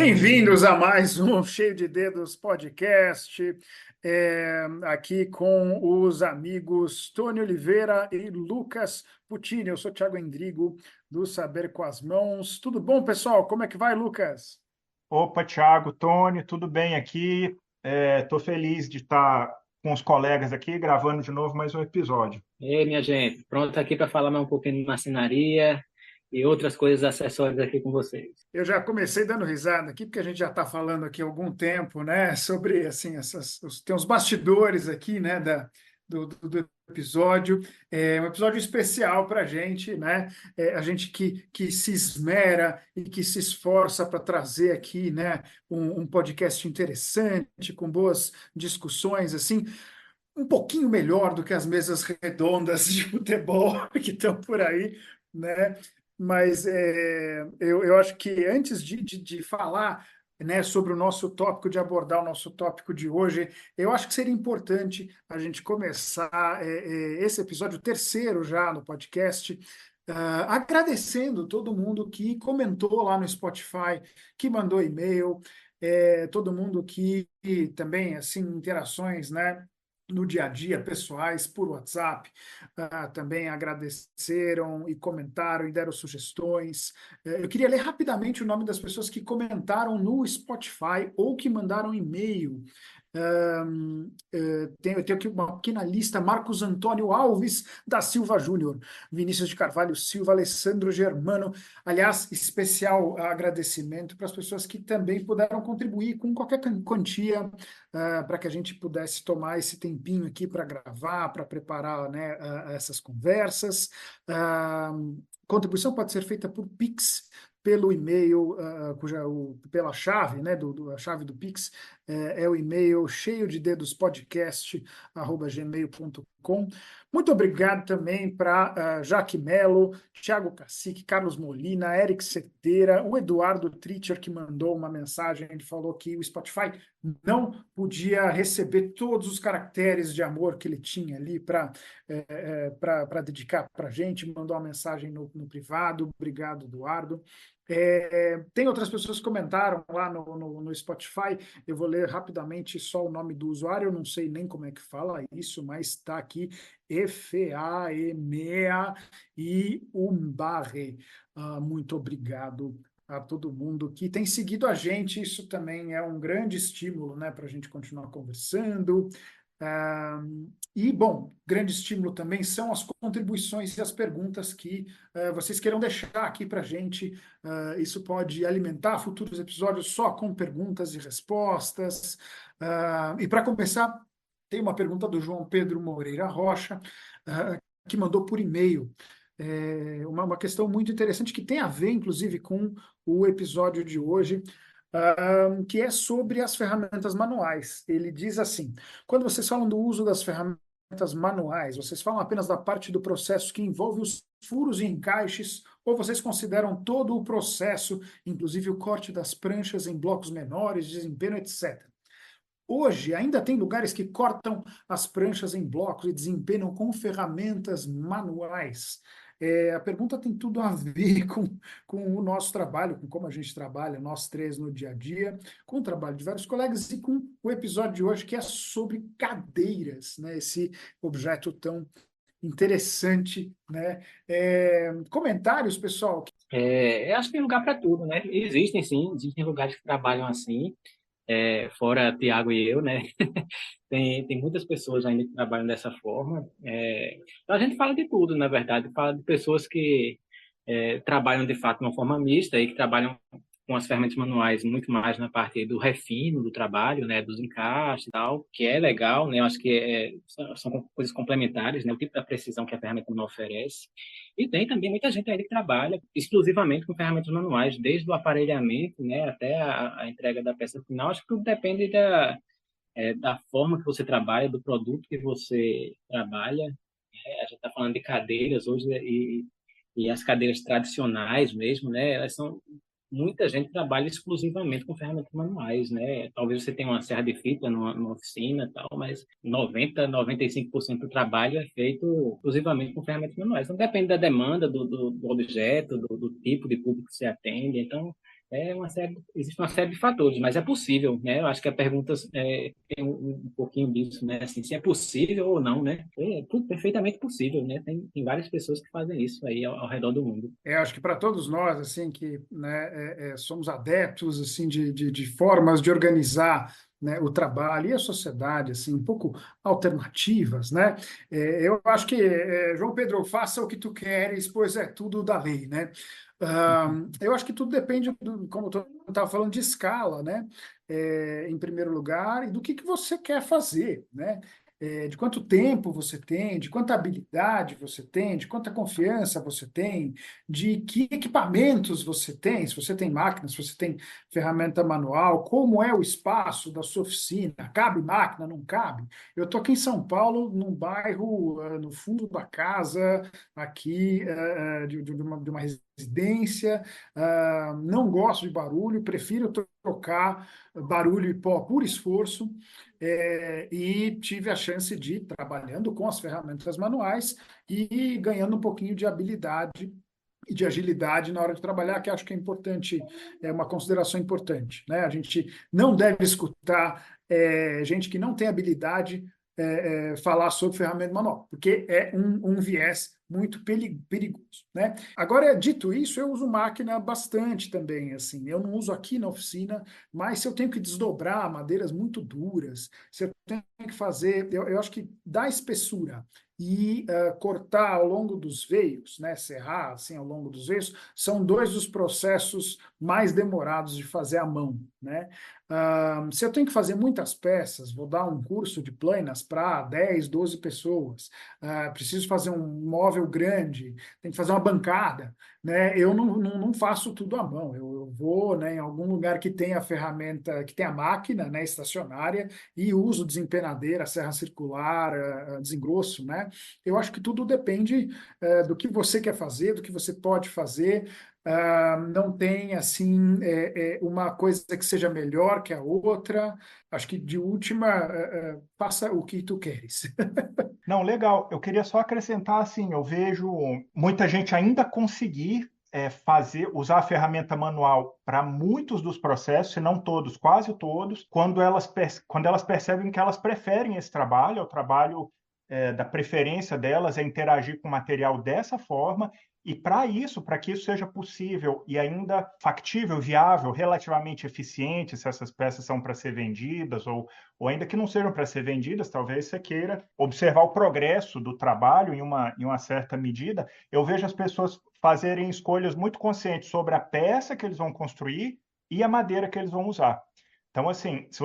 Bem-vindos a mais um Cheio de Dedos podcast, aqui com os amigos Tony Oliveira e Lucas Puccini. Eu sou Thiago Endrigo, do Saber com as Mãos. Tudo bom, pessoal? Como é que vai, Lucas? Opa, Thiago, Tony, tudo bem aqui? Estou feliz de estar com os colegas aqui gravando de novo mais um episódio. E aí, minha gente, pronto aqui para falar mais um pouquinho de marcenaria e outras coisas acessórias aqui com vocês. Eu já comecei dando risada aqui, porque a gente já está falando aqui há algum tempo, né, sobre, assim, tem os bastidores aqui, né, do episódio. É um episódio especial para a gente, né, a gente que se esmera e que se esforça para trazer aqui, né, um podcast interessante, com boas discussões, assim, um pouquinho melhor do que as mesas redondas de futebol que estão por aí, né? Mas eu acho que antes de falar, né, sobre o nosso tópico, de abordar o nosso tópico de hoje, eu acho que seria importante a gente começar esse episódio, o terceiro já no podcast, agradecendo todo mundo que comentou lá no Spotify, que mandou e-mail, todo mundo que também, assim, interações, né? No dia a dia, pessoais, por WhatsApp, também agradeceram e comentaram e deram sugestões. Eu queria ler rapidamente o nome das pessoas que comentaram no Spotify ou que mandaram e-mail. Eu tenho aqui uma pequena lista: Marcos Antônio Alves da Silva Júnior, Vinícius de Carvalho Silva, Alessandro Germano. Aliás, especial agradecimento para as pessoas que também puderam contribuir com qualquer quantia, para que a gente pudesse tomar esse tempinho aqui para gravar, para preparar, né, essas conversas. Contribuição pode ser feita por Pix, pelo e-mail, pela chave, né, a chave do Pix, é o e-mail cheio de dedos podcast@gmail.com. Muito obrigado também para Jaque Melo, Thiago Cacique, Carlos Molina, Eric Ceteira, o Eduardo Tritcher, que mandou uma mensagem. Ele falou que o Spotify não podia receber todos os caracteres de amor que ele tinha ali para dedicar para a gente. Mandou uma mensagem no privado. Obrigado, Eduardo. Tem outras pessoas que comentaram lá no Spotify. Eu vou ler rapidamente só o nome do usuário. Eu não sei nem como é que fala isso, mas está aqui: Efeamea e Umbarre. Muito obrigado a todo mundo que tem seguido a gente. Isso também é um grande estímulo, né, para a gente continuar conversando. Bom, grande estímulo também são as contribuições e as perguntas que vocês queiram deixar aqui para a gente. Isso pode alimentar futuros episódios só com perguntas e respostas. E para começar, tem uma pergunta do João Pedro Moreira Rocha, que mandou por e-mail. Uma questão muito interessante que tem a ver, inclusive, com o episódio de hoje, que é sobre as ferramentas manuais. Ele diz assim: quando vocês falam do uso das ferramentas manuais, vocês falam apenas da parte do processo que envolve os furos e encaixes, ou vocês consideram todo o processo, inclusive o corte das pranchas em blocos menores, desempenho, etc.? Hoje, ainda tem lugares que cortam as pranchas em blocos e desempenham com ferramentas manuais. A pergunta tem tudo a ver com o nosso trabalho, com como a gente trabalha, nós três no dia a dia, com o trabalho de vários colegas e com o episódio de hoje, que é sobre cadeiras, né? Esse objeto tão interessante, né? Comentários, pessoal? Eu acho que tem lugar para tudo, né? Existem, sim, existem lugares que trabalham assim, fora Tiago e eu, né? Tem muitas pessoas ainda que trabalham dessa forma. Então a gente fala de tudo, na verdade. Fala de pessoas que trabalham de fato de uma forma mista e que trabalham com as ferramentas manuais muito mais na parte do refino do trabalho, né, dos encaixes e tal, que é legal, né, eu acho que são coisas complementares, né, o tipo de precisão que a ferramenta manual oferece. E tem também muita gente aí que trabalha exclusivamente com ferramentas manuais, desde o aparelhamento, né, até a entrega da peça final. Acho que tudo depende da forma que você trabalha, do produto que você trabalha. A gente está falando de cadeiras hoje, né, e as cadeiras tradicionais mesmo, né, elas são muita gente trabalha exclusivamente com ferramentas manuais, né? Talvez você tenha uma serra de fita numa oficina e tal, mas 95% do trabalho é feito exclusivamente com ferramentas manuais. Então depende da demanda do objeto, do tipo de público que você atende. Então Existe uma série de fatores, mas é possível, né? Eu acho que a pergunta tem um pouquinho disso, né? Assim, se é possível ou não, né? É tudo perfeitamente possível, né? Tem várias pessoas que fazem isso aí ao redor do mundo. Acho que para todos nós, assim, que né, somos adeptos, assim, de formas de organizar, né, o trabalho e a sociedade, assim, um pouco alternativas, né? Eu acho que, João Pedro, faça o que tu queres, pois é tudo da lei, né? Eu acho que tudo depende, como eu estava falando, de escala, né? Em primeiro lugar, e do que você quer fazer, né? De quanto tempo você tem, de quanta habilidade você tem, de quanta confiança você tem, de que equipamentos você tem, se você tem máquinas, se você tem ferramenta manual, como é o espaço da sua oficina, cabe máquina, não cabe? Eu estou aqui em São Paulo, num bairro, no fundo da casa, aqui, de uma residência, não gosto de barulho, prefiro trocar barulho e pó por esforço, e tive a chance de ir trabalhando com as ferramentas manuais e ganhando um pouquinho de habilidade e de agilidade na hora de trabalhar, que acho que é importante, é uma consideração importante, né? A gente não deve escutar gente que não tem habilidade falar sobre ferramenta manual, porque é um viés muito perigoso, né? Agora, dito isso, eu uso máquina bastante também, assim, eu não uso aqui na oficina, mas se eu tenho que desdobrar madeiras muito duras, se eu tenho que fazer, eu acho que dá espessura e cortar ao longo dos veios, né, serrar assim ao longo dos veios, são dois dos processos mais demorados de fazer à mão, né? Se eu tenho que fazer muitas peças, vou dar um curso de planas para 10, 12 pessoas, preciso fazer um móvel grande, tem que fazer uma bancada, né? Eu não faço tudo à mão, eu vou, né, em algum lugar que tenha a ferramenta, que tenha a máquina, né, estacionária, e uso desempenadeira, serra circular, desengrosso, né? Eu acho que tudo depende do que você quer fazer, do que você pode fazer. Não tem assim uma coisa que seja melhor que a outra. Acho que de última, faça o que tu queres. Não, legal. Eu queria só acrescentar assim, eu vejo muita gente ainda conseguir usar a ferramenta manual para muitos dos processos, se não todos, quase todos, quando elas percebem que elas preferem esse trabalho, é o trabalho da preferência delas é interagir com o material dessa forma, e para isso, para que isso seja possível e ainda factível, viável, relativamente eficiente, se essas peças são para ser vendidas ou ainda que não sejam para ser vendidas, talvez você queira observar o progresso do trabalho em uma certa medida. Eu vejo as pessoas fazerem escolhas muito conscientes sobre a peça que eles vão construir e a madeira que eles vão usar. Então, assim, se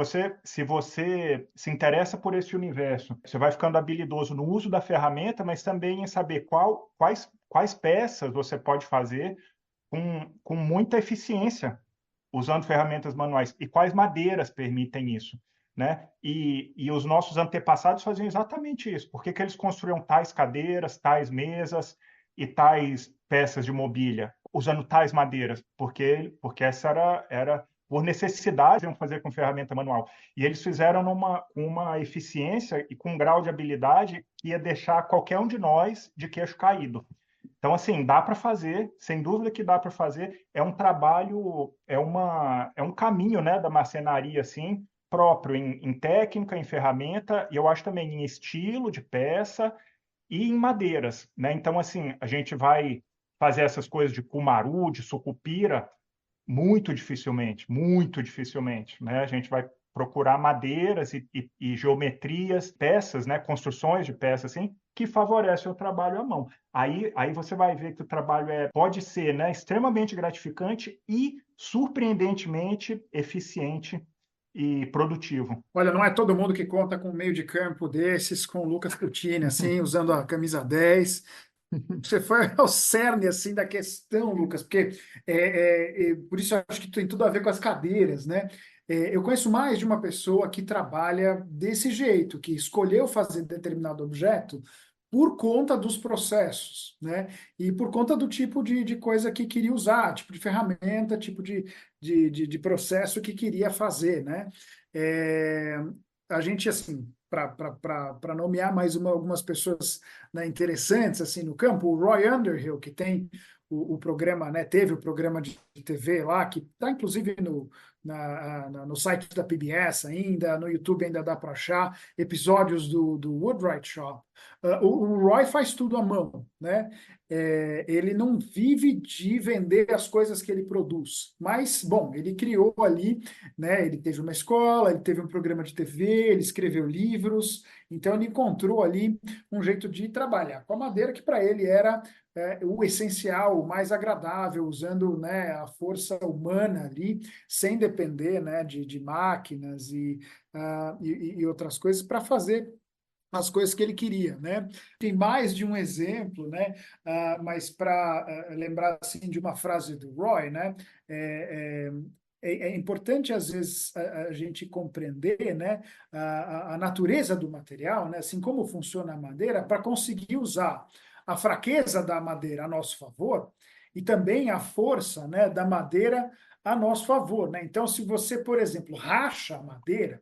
você se interessa por esse universo, você vai ficando habilidoso no uso da ferramenta, mas também em saber quais peças você pode fazer com muita eficiência usando ferramentas manuais e quais madeiras permitem isso, né? E os nossos antepassados faziam exatamente isso. Por que que eles construíam tais cadeiras, tais mesas e tais peças de mobília, usando tais madeiras? Porque essa era por necessidade, iam fazer com ferramenta manual. E eles fizeram com uma eficiência e com um grau de habilidade que ia deixar qualquer um de nós de queixo caído. Então, assim, dá para fazer, sem dúvida que dá para fazer. É um trabalho, é um caminho, né, da marcenaria, assim, próprio em técnica, em ferramenta, e eu acho também em estilo de peça e em madeiras, né? Então, assim, a gente vai fazer essas coisas de cumaru, de sucupira, muito dificilmente, né? A gente vai procurar madeiras e geometrias, peças, né? Construções de peças assim, que favorecem o trabalho à mão. Aí você vai ver que o trabalho pode ser, né, extremamente gratificante e surpreendentemente eficiente e produtivo. Olha, não é todo mundo que conta com um meio de campo desses, com o Lucas Coutinho, assim, usando a camisa 10. Você foi ao cerne assim da questão, Lucas, porque por isso eu acho que tem tudo a ver com as cadeiras, né? Eu conheço mais de uma pessoa que trabalha desse jeito, que escolheu fazer determinado objeto por conta dos processos, né? E por conta do tipo de coisa que queria usar, tipo de ferramenta, tipo de processo que queria fazer, né? É, a gente, assim, para nomear mais algumas pessoas, né, interessantes assim no campo, o Roy Underhill, que tem o programa, né, teve o programa de TV lá, que está inclusive no site da PBS ainda, no YouTube ainda dá para achar, episódios do Woodwright Shop. O Roy faz tudo à mão, né? Ele não vive de vender as coisas que ele produz, mas, bom, ele criou ali, né? Ele teve uma escola, ele teve um programa de TV, ele escreveu livros, então ele encontrou ali um jeito de trabalhar com a madeira que para ele era o essencial, o mais agradável, usando, né, a força humana ali, sem depender, né, de máquinas e outras coisas para fazer as coisas que ele queria, né? Tem mais de um exemplo, né? Mas para lembrar assim de uma frase do Roy, né? É, é importante às vezes a gente compreender, né? A natureza do material, né? Assim como funciona a madeira, para conseguir usar a fraqueza da madeira a nosso favor e também a força, né? Da madeira a nosso favor, né? Então, se você, por exemplo, racha a madeira,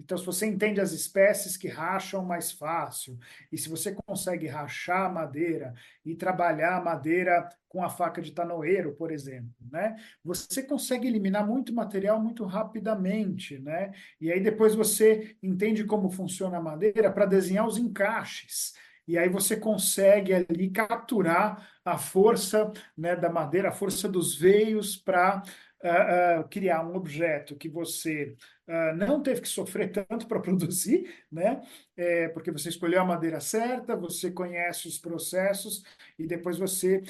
então, se você entende as espécies que racham mais fácil, e se você consegue rachar a madeira e trabalhar a madeira com a faca de tanoeiro, por exemplo, né? Você consegue eliminar muito material muito rapidamente, né? E aí depois você entende como funciona a madeira para desenhar os encaixes. E aí você consegue ali capturar a força, né, da madeira, a força dos veios para criar um objeto que você não teve que sofrer tanto para produzir, né? Porque você escolheu a madeira certa, você conhece os processos e depois você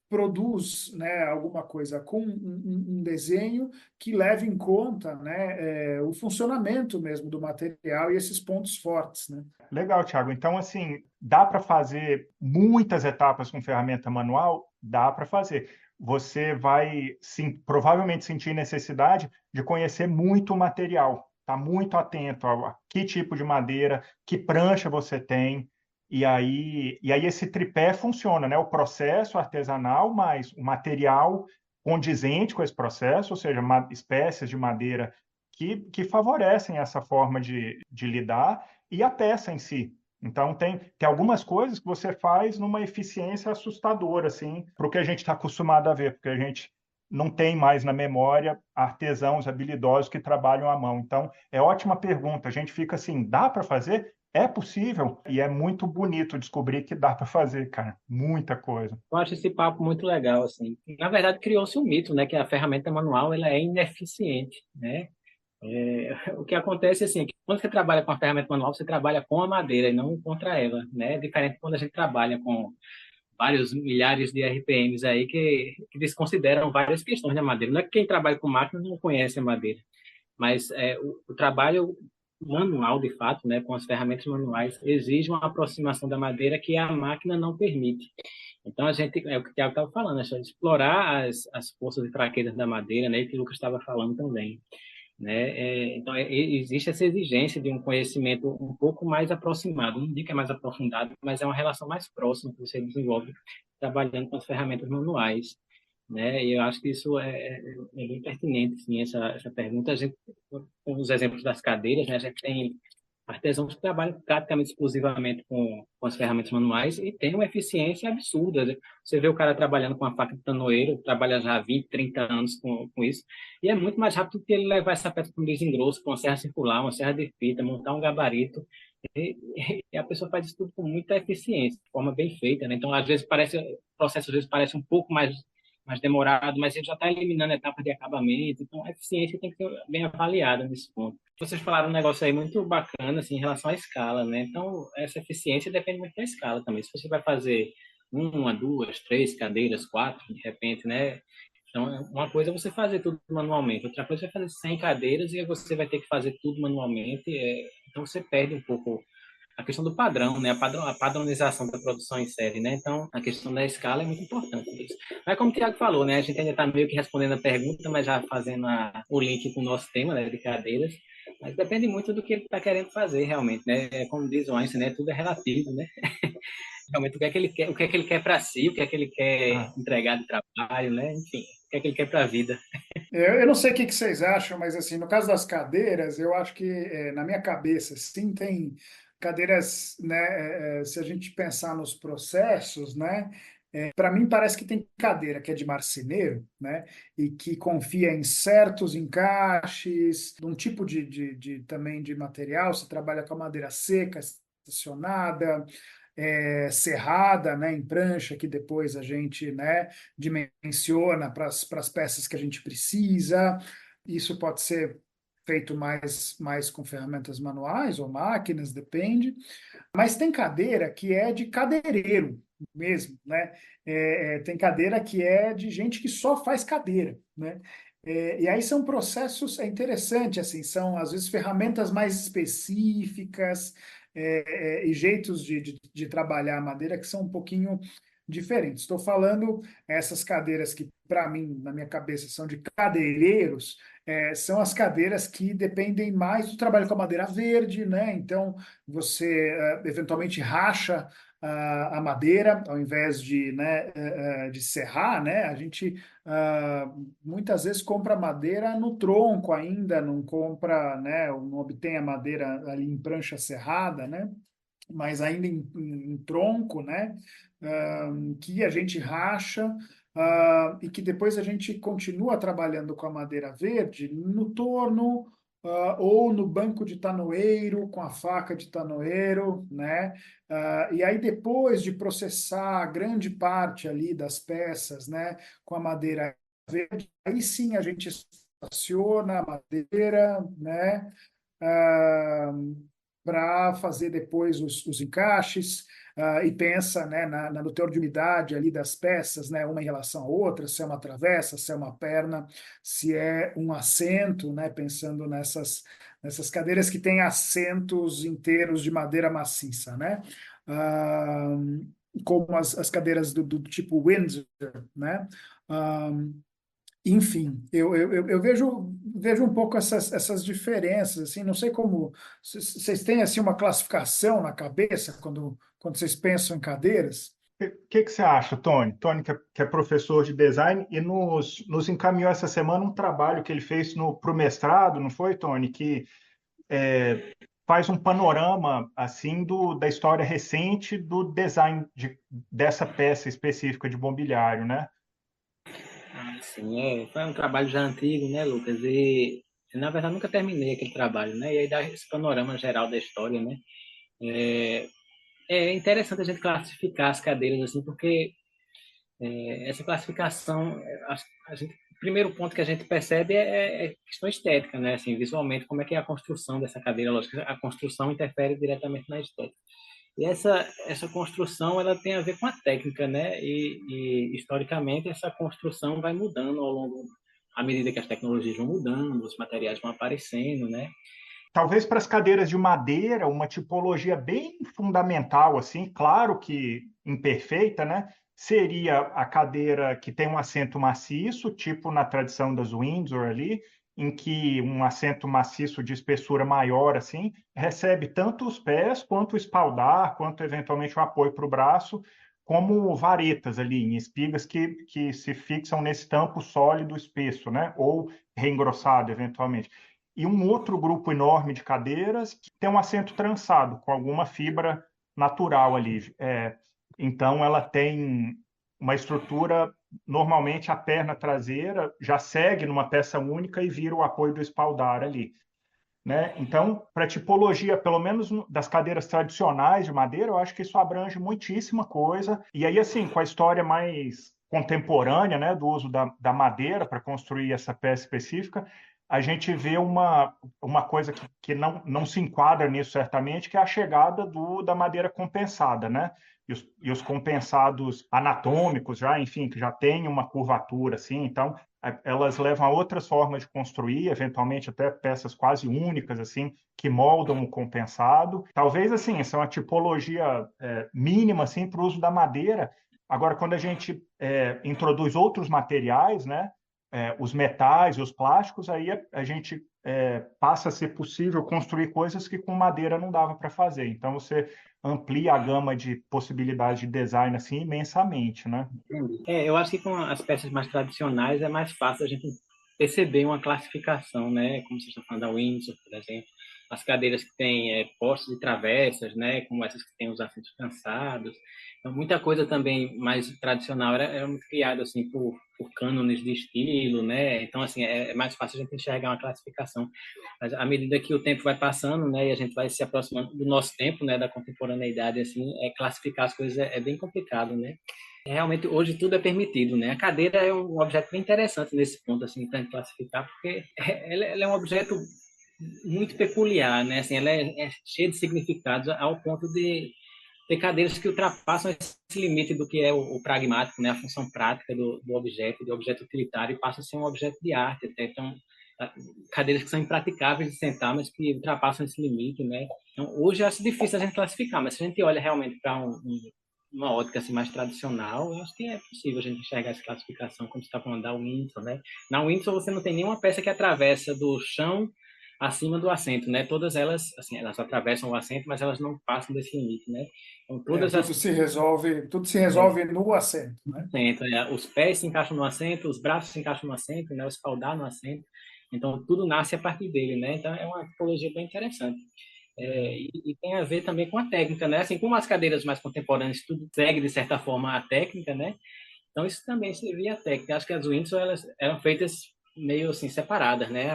produz, né, alguma coisa com um desenho que leve em conta, né, o funcionamento mesmo do material e esses pontos fortes, né? Legal, Thiago. Então, assim, dá para fazer muitas etapas com ferramenta manual? Dá para fazer. Você vai, sim, provavelmente sentir necessidade de conhecer muito o material, tá muito atento a que tipo de madeira, que prancha você tem, e aí esse tripé funciona, né? O processo artesanal mais o material condizente com esse processo, ou seja, espécies de madeira que favorecem essa forma de lidar e a peça em si. Então, tem algumas coisas que você faz numa eficiência assustadora, assim, para o que a gente está acostumado a ver, porque a gente não tem mais na memória artesãos habilidosos que trabalham à mão. Então, é ótima pergunta. A gente fica assim, dá para fazer? É possível? E é muito bonito descobrir que dá para fazer, cara. Muita coisa. Eu acho esse papo muito legal, assim. Na verdade, criou-se um mito, né, que a ferramenta manual ela é ineficiente, né? O que acontece assim, é que quando você trabalha com a ferramenta manual, você trabalha com a madeira e não contra ela, né? É diferente quando a gente trabalha com vários milhares de RPMs aí que desconsideram várias questões da madeira. Não é que quem trabalha com máquina não conhece a madeira, mas o trabalho manual, de fato, né, com as ferramentas manuais, exige uma aproximação da madeira que a máquina não permite. Então, a gente, é o que o Thiago estava falando, a gente explorar as forças e fraquezas da madeira, né, e que o Lucas estava falando também, né? Então, existe essa exigência de um conhecimento um pouco mais aproximado. Não digo que é mais aprofundado, mas é uma relação mais próxima que você desenvolve trabalhando com as ferramentas manuais, né? E eu acho que isso é bem pertinente, sim, essa pergunta. A gente, com os exemplos das cadeiras, né? A gente tem artesãos que trabalham praticamente exclusivamente com as ferramentas manuais e tem uma eficiência absurda, né? Você vê o cara trabalhando com a faca de tanoeiro, trabalha já há 20, 30 anos com isso, e é muito mais rápido que ele levar essa peça para um desengrosso, com uma serra circular, uma serra de fita, montar um gabarito, e, e a pessoa faz isso tudo com muita eficiência, de forma bem feita, né? Então, às vezes, o processo às vezes parece um pouco mais demorado, mas ele já está eliminando etapas de acabamento, então a eficiência tem que ser bem avaliada nesse ponto. Vocês falaram um negócio aí muito bacana, assim, em relação à escala, né? Então, essa eficiência depende muito da escala também. Se você vai fazer uma, duas, três cadeiras, quatro, de repente, né? Então, uma coisa é você fazer tudo manualmente, outra coisa é fazer 100 cadeiras e você vai ter que fazer tudo manualmente. Então, você perde um pouco a questão do padrão, né? A padronização da produção em série, né? Então, a questão da escala é muito importante nisso. Mas como o Thiago falou, né? A gente ainda está meio que respondendo a pergunta, mas já fazendo o link com o nosso tema, né? De cadeiras. Mas depende muito do que ele está querendo fazer, realmente, né? Como diz o Einstein, né? Tudo é relativo, né? Realmente, o que é que ele quer, o que é que ele quer para si, o que é que ele quer entregar de trabalho, né? Enfim, o que é que ele quer para a vida. Eu não sei o que vocês acham, mas assim, no caso das cadeiras, eu acho que na minha cabeça, sim, tem cadeiras, né? Se a gente pensar nos processos, né? Para mim, parece que tem cadeira que é de marceneiro, né? E que confia em certos encaixes, um tipo também de material. Você trabalha com a madeira seca, estacionada, serrada, né, em prancha, que depois a gente, né, dimensiona para as peças que a gente precisa. Isso pode ser feito mais com ferramentas manuais ou máquinas, depende. Mas tem cadeira que é de cadeireiro mesmo, né? Tem cadeira que é de gente que só faz cadeira, né? E aí são processos, é interessante, assim, são às vezes ferramentas mais específicas, e jeitos de trabalhar a madeira que são um pouquinho diferentes. Estou falando essas cadeiras que, para mim, na minha cabeça, são de cadeireiros, são as cadeiras que dependem mais do trabalho com a madeira verde, né? Então, você eventualmente racha a madeira ao invés de serrar, né? A gente muitas vezes compra madeira no tronco ainda, não compra, né? Não obtém a madeira ali em prancha serrada, né? Mas ainda em tronco, né? Que a gente racha. E que depois a gente continua trabalhando com a madeira verde no torno, ou no banco de tanoeiro, com a faca de tanoeiro, né? E aí, depois de processar grande parte ali das peças, né, com a madeira verde, aí sim a gente estaciona a madeira, né? Para fazer depois os encaixes, e pensa, né, no teor de unidade ali das peças, né, uma em relação à outra, se é uma travessa, se é uma perna, se é um assento, né, pensando nessas cadeiras que têm assentos inteiros de madeira maciça, né, Ah, como as cadeiras do tipo Windsor, né. Ah, Enfim, eu vejo um pouco essas diferenças, assim, não sei como, vocês têm, assim, uma classificação na cabeça quando vocês pensam em cadeiras? Que você acha, Tony? Tony, que é professor de design e nos encaminhou essa semana um trabalho que ele fez para o mestrado, não foi, Tony? Que faz um panorama assim da história recente do design dessa peça específica de mobiliário, né? Sim, foi um trabalho já antigo, né, Lucas? E, na verdade, nunca terminei aquele trabalho, né? E aí dá esse panorama geral da história, né? É, é interessante a gente classificar as cadeiras assim, porque essa classificação, o primeiro ponto que a gente percebe é questão estética, né? Assim, visualmente, como é que é a construção dessa cadeira, lógico, a construção interfere diretamente na estética. E essa construção, ela tem a ver com a técnica, né? Historicamente, essa construção vai mudando ao longo, à medida que as tecnologias vão mudando, os materiais vão aparecendo, né? Talvez para as cadeiras de madeira, uma tipologia bem fundamental, assim, claro que imperfeita, né? Seria a cadeira que tem um assento maciço, tipo na tradição das Windsor ali, em que um assento maciço de espessura maior, assim, recebe tanto os pés, quanto o espaldar, quanto eventualmente o apoio para o braço, como varetas ali, em espigas que se fixam nesse tampo sólido espesso, né? Ou reengrossado, eventualmente e um outro grupo enorme de cadeiras que tem um assento trançado, com alguma fibra natural ali. Então, ela tem uma estrutura, normalmente a perna traseira já segue numa peça única e vira o apoio do espaldar ali. Né? Então, para tipologia, pelo menos das cadeiras tradicionais de madeira, eu acho que isso abrange muitíssima coisa. E aí, assim, com a história mais contemporânea, né, do uso da madeira para construir essa peça específica, a gente vê uma coisa que não se enquadra nisso certamente, que é a chegada da madeira compensada, né? E os compensados anatômicos já, enfim, que já tem uma curvatura, assim, então elas levam a outras formas de construir, eventualmente até peças quase únicas, assim, que moldam o compensado. Talvez, assim, essa é uma tipologia mínima, assim, para o uso da madeira. Agora, quando a gente introduz outros materiais, né, os metais e os plásticos, aí a gente passa a ser possível construir coisas que com madeira não dava para fazer. Então, você amplia a gama de possibilidades de design assim imensamente, né? Entendi. Eu acho que com as peças mais tradicionais é mais fácil a gente perceber uma classificação, né? Como você está falando da Windsor, por exemplo. as cadeiras que têm postos e travessas, né, como essas que têm os assentos cansados. Então, muita coisa também mais tradicional era muito criada assim por cânones de estilo, né? Então, assim, é mais fácil a gente enxergar uma classificação. Mas à medida que o tempo vai passando, né, e a gente vai se aproximando do nosso tempo, né, da contemporaneidade, assim, classificar as coisas é bem complicado, né? Realmente, hoje tudo é permitido, né? A cadeira é um objeto bem interessante nesse ponto, assim, para classificar, porque ela é um objeto muito peculiar, né? Assim, ela é cheia de significados ao ponto de ter cadeiras que ultrapassam esse limite do que é o pragmático, né? A função prática do objeto, do objeto utilitário, e passa a ser um objeto de arte até. Então, cadeiras que são impraticáveis de sentar, mas que ultrapassam esse limite, né? Então, hoje eu acho difícil a gente classificar, mas se a gente olha realmente para uma ótica assim, mais tradicional, eu acho que é possível a gente enxergar essa classificação, como você está falando da Windsor, né? Na Windsor você não tem nenhuma peça que atravessa do chão acima do assento, né? Todas elas, assim, elas atravessam o assento, mas elas não passam desse limite, né? Então, todas as Tudo se resolve no assento, né? assento, os pés se encaixam no assento, os braços se encaixam no assento, né? O espaldar no assento. Então, tudo nasce a partir dele, né? Então, é uma tipologia bem interessante. E tem a ver também com a técnica, né? Assim como as cadeiras mais contemporâneas, tudo segue, de certa forma, a técnica, né? Então, isso também servia a técnica. Acho que as Windsor, elas eram feitas meio assim, separadas, né?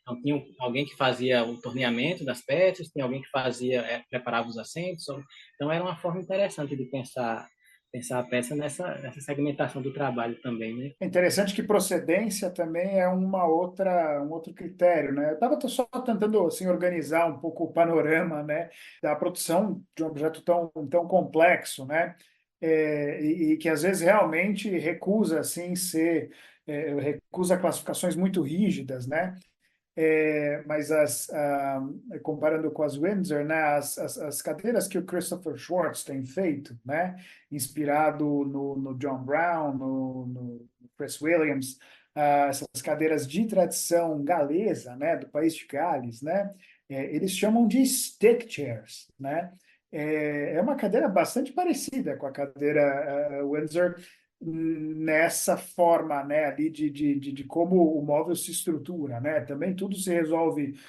Então, tinha alguém que fazia o torneamento das peças, tinha alguém que preparava os assentos. Então, era uma forma interessante de pensar a peça nessa segmentação do trabalho também, né? É interessante que procedência também é um outro critério, né? Eu estava só tentando assim organizar um pouco o panorama, né, da produção de um objeto tão complexo, né? E que às vezes realmente recusa assim recusa classificações muito rígidas, né? Mas comparando com as Windsor, né, as cadeiras que o Christopher Schwartz tem feito, né, inspirado no John Brown, no Chris Williams, essas cadeiras de tradição galesa, né, do país de Gales, né, eles chamam de stick chairs, né. É uma cadeira bastante parecida com a cadeira Windsor, nessa forma, né, ali de como o móvel se estrutura, né? Também tudo se resolve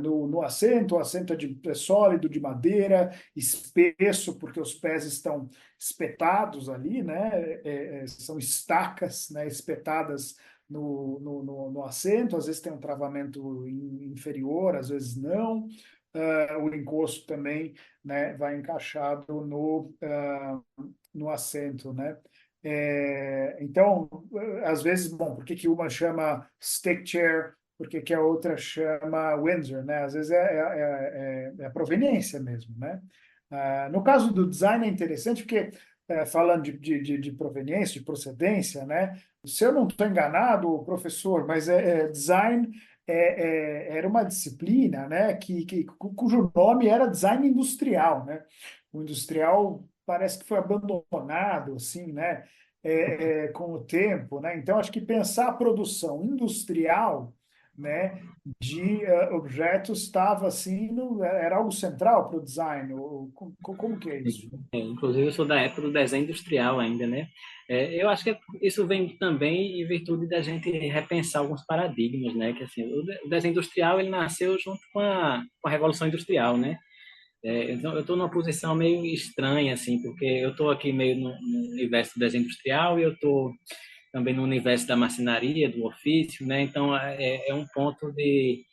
no assento. O assento é sólido, de madeira, espesso, porque os pés estão espetados ali, né? São estacas, né, espetadas no assento. Às vezes tem um travamento inferior, às vezes não. O encosto também, né, vai encaixado no assento, né? Então, às vezes, bom, por que que uma chama stick chair, por que que a outra chama Windsor, né? Às vezes é a proveniência mesmo, né? No caso do design é interessante porque, falando de proveniência, de procedência, né? Se eu não estou enganado, professor, mas design era uma disciplina, né? Cujo nome era design industrial, né? O industrial parece que foi abandonado, assim, né? Com o tempo, né? Então, acho que pensar a produção industrial, né, de objetos estava assim, era algo central para o design. Como que é isso? Inclusive, eu sou da época do desenho industrial ainda, né? Eu acho que isso vem também em virtude da gente repensar alguns paradigmas, né? Que assim, o desenho industrial ele nasceu junto com a Revolução Industrial, né? Então, eu estou numa posição meio estranha, assim, porque eu estou aqui meio no universo do desenho industrial e eu estou também no universo da marcenaria, do ofício, né? Então, é um ponto de...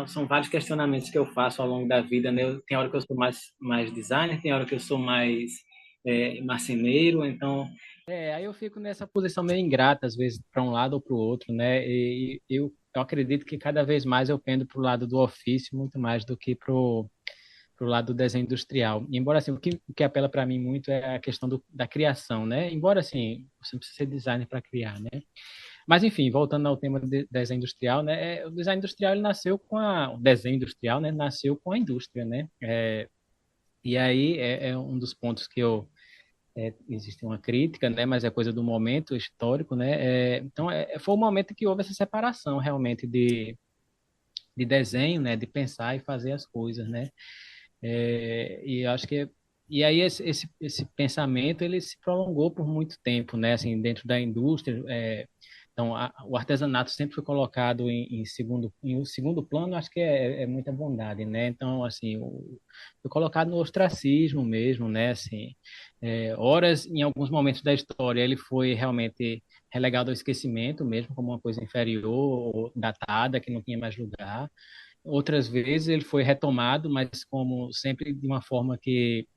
São vários questionamentos que eu faço ao longo da vida, né? Tem hora que eu sou mais designer, tem hora que eu sou mais marceneiro, então... aí eu fico nessa posição meio ingrata, às vezes, para um lado ou para o outro, né? E eu acredito que cada vez mais eu pendo para o lado do ofício muito mais do que para o lado do desenho industrial. Embora, assim, o que apela para mim muito é a questão da criação, né? Embora, assim, você não precisa ser designer para criar, né? Mas, enfim, voltando ao tema do desenho industrial, né? O design industrial, ele nasceu o desenho industrial, né? Nasceu com a indústria, né? E aí é um dos pontos que existe uma crítica, né? Mas é coisa do momento histórico, né? Então, foi o momento que houve essa separação, realmente, de desenho, né? De pensar e fazer as coisas, né? E acho que e aí esse pensamento ele se prolongou por muito tempo, né? Assim, dentro da indústria, Então, o artesanato sempre foi colocado em segundo plano, acho que é muita bondade, né? Então, assim, foi colocado no ostracismo mesmo, né? Assim, horas, em alguns momentos da história, ele foi realmente relegado ao esquecimento mesmo, como uma coisa inferior ou datada, que não tinha mais lugar. Outras vezes ele foi retomado, mas como sempre de uma forma que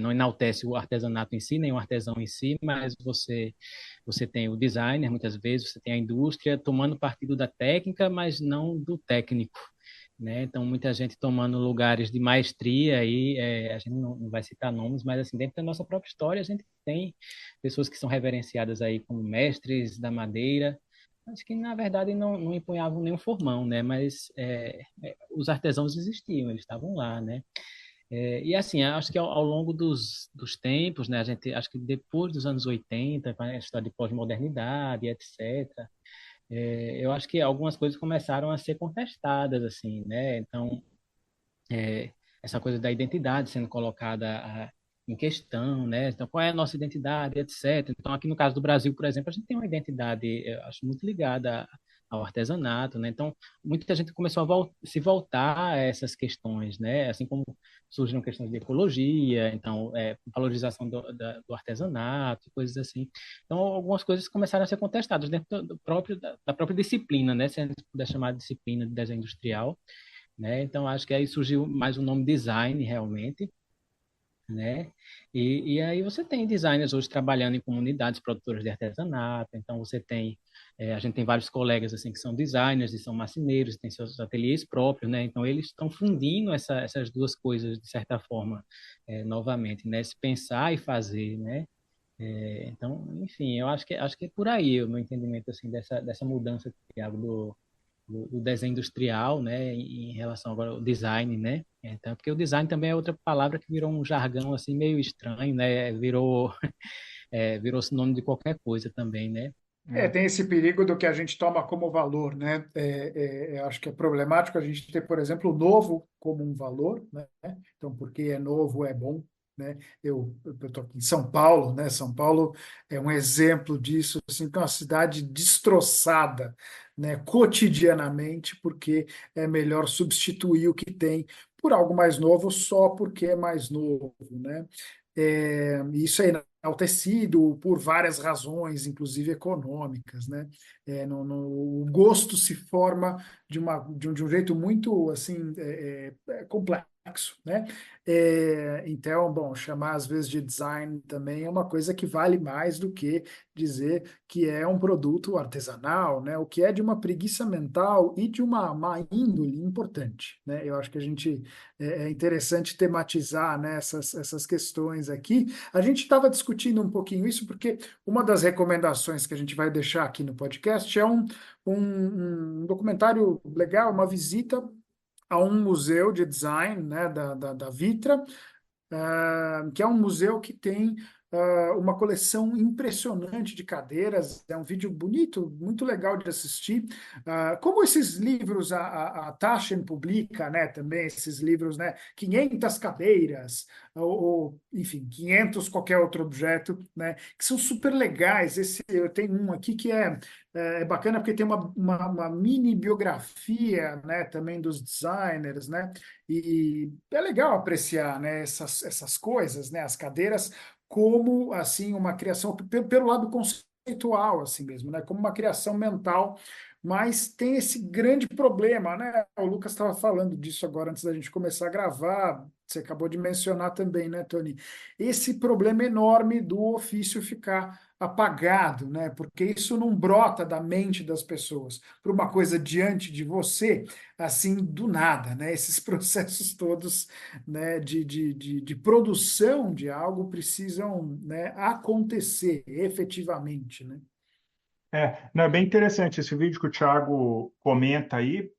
não enaltece o artesanato em si, nem o artesão em si, mas você tem o designer, muitas vezes, você tem a indústria tomando partido da técnica, mas não do técnico, né? Então, muita gente tomando lugares de maestria, aí, a gente não vai citar nomes, mas assim, dentro da nossa própria história, a gente tem pessoas que são reverenciadas aí como mestres da madeira, mas que, na verdade, não empunhavam nenhum formão, né? Mas os artesãos existiam, eles estavam lá, né? E assim, acho que ao longo dos tempos, né, a gente, acho que depois dos anos 80, com a história de pós-modernidade, etc., eu acho que algumas coisas começaram a ser contestadas, assim, né? Então, essa coisa da identidade sendo colocada em questão, né? Então, qual é a nossa identidade, etc. Então, aqui no caso do Brasil, por exemplo, a gente tem uma identidade, eu acho, muito ligada ao artesanato, né? Então, muita gente começou a se voltar a essas questões, né? Assim como surgiram questões de ecologia, então, valorização do artesanato, coisas assim. Então, algumas coisas começaram a ser contestadas dentro da própria disciplina, né? Se a gente puder chamar de disciplina de desenho industrial, né? Então, acho que aí surgiu mais o nome design, realmente, né? E aí você tem designers hoje trabalhando em comunidades produtoras de artesanato, então você tem, a gente tem vários colegas assim que são designers e são marceneiros, têm seus ateliês próprios, né? Então eles estão fundindo essas duas coisas de certa forma, novamente, né? Se pensar e fazer, né? Então, enfim, eu acho que é por aí o meu entendimento assim dessa mudança, Thiago, do desenho industrial, né, em relação agora ao design, né? Então, porque o design também é outra palavra que virou um jargão assim meio estranho, né? Virou sinônimo de qualquer coisa também, né? É. Tem esse perigo do que a gente toma como valor, né? Eu acho que é problemático a gente ter, por exemplo, o novo como um valor, né? Então, porque é novo, é bom, né? Eu estou aqui em São Paulo, né? São Paulo é um exemplo disso, assim, que é uma cidade destroçada, né? Cotidianamente, porque é melhor substituir o que tem por algo mais novo só porque é mais novo, né? Isso é enaltecido por várias razões, inclusive econômicas, né? O gosto se forma de um jeito muito assim complexo, né? Então, bom, chamar às vezes de design também é uma coisa que vale mais do que dizer que é um produto artesanal, né? O que é de uma preguiça mental e de uma má índole importante, né? Eu acho que a gente é interessante tematizar, né, essas questões aqui. A gente estava discutindo um pouquinho isso, porque uma das recomendações que a gente vai deixar aqui no podcast é um documentário legal, uma visita a um museu de design, né, da Vitra, que é um museu que tem uma coleção impressionante de cadeiras. É um vídeo bonito, muito legal de assistir. Como esses livros, a Taschen publica, né, também esses livros, né, 500 cadeiras, enfim, 500 qualquer outro objeto, né, que são super legais. Eu tenho um aqui que é bacana porque tem uma mini biografia, né, também dos designers, né, e é legal apreciar, né, essas coisas, né, as cadeiras, como assim uma criação pelo lado conceitual, assim mesmo, né, como uma criação mental, mas tem esse grande problema, né? O Lucas estava falando disso agora antes da gente começar a gravar. Você acabou de mencionar também, né, Tony? Esse problema enorme do ofício ficar apagado, né? Porque isso não brota da mente das pessoas para uma coisa diante de você, assim, do nada, né? Esses processos todos, né, de produção de algo precisam, né, acontecer efetivamente, né? Não, é bem interessante esse vídeo que o Thiago comenta aí,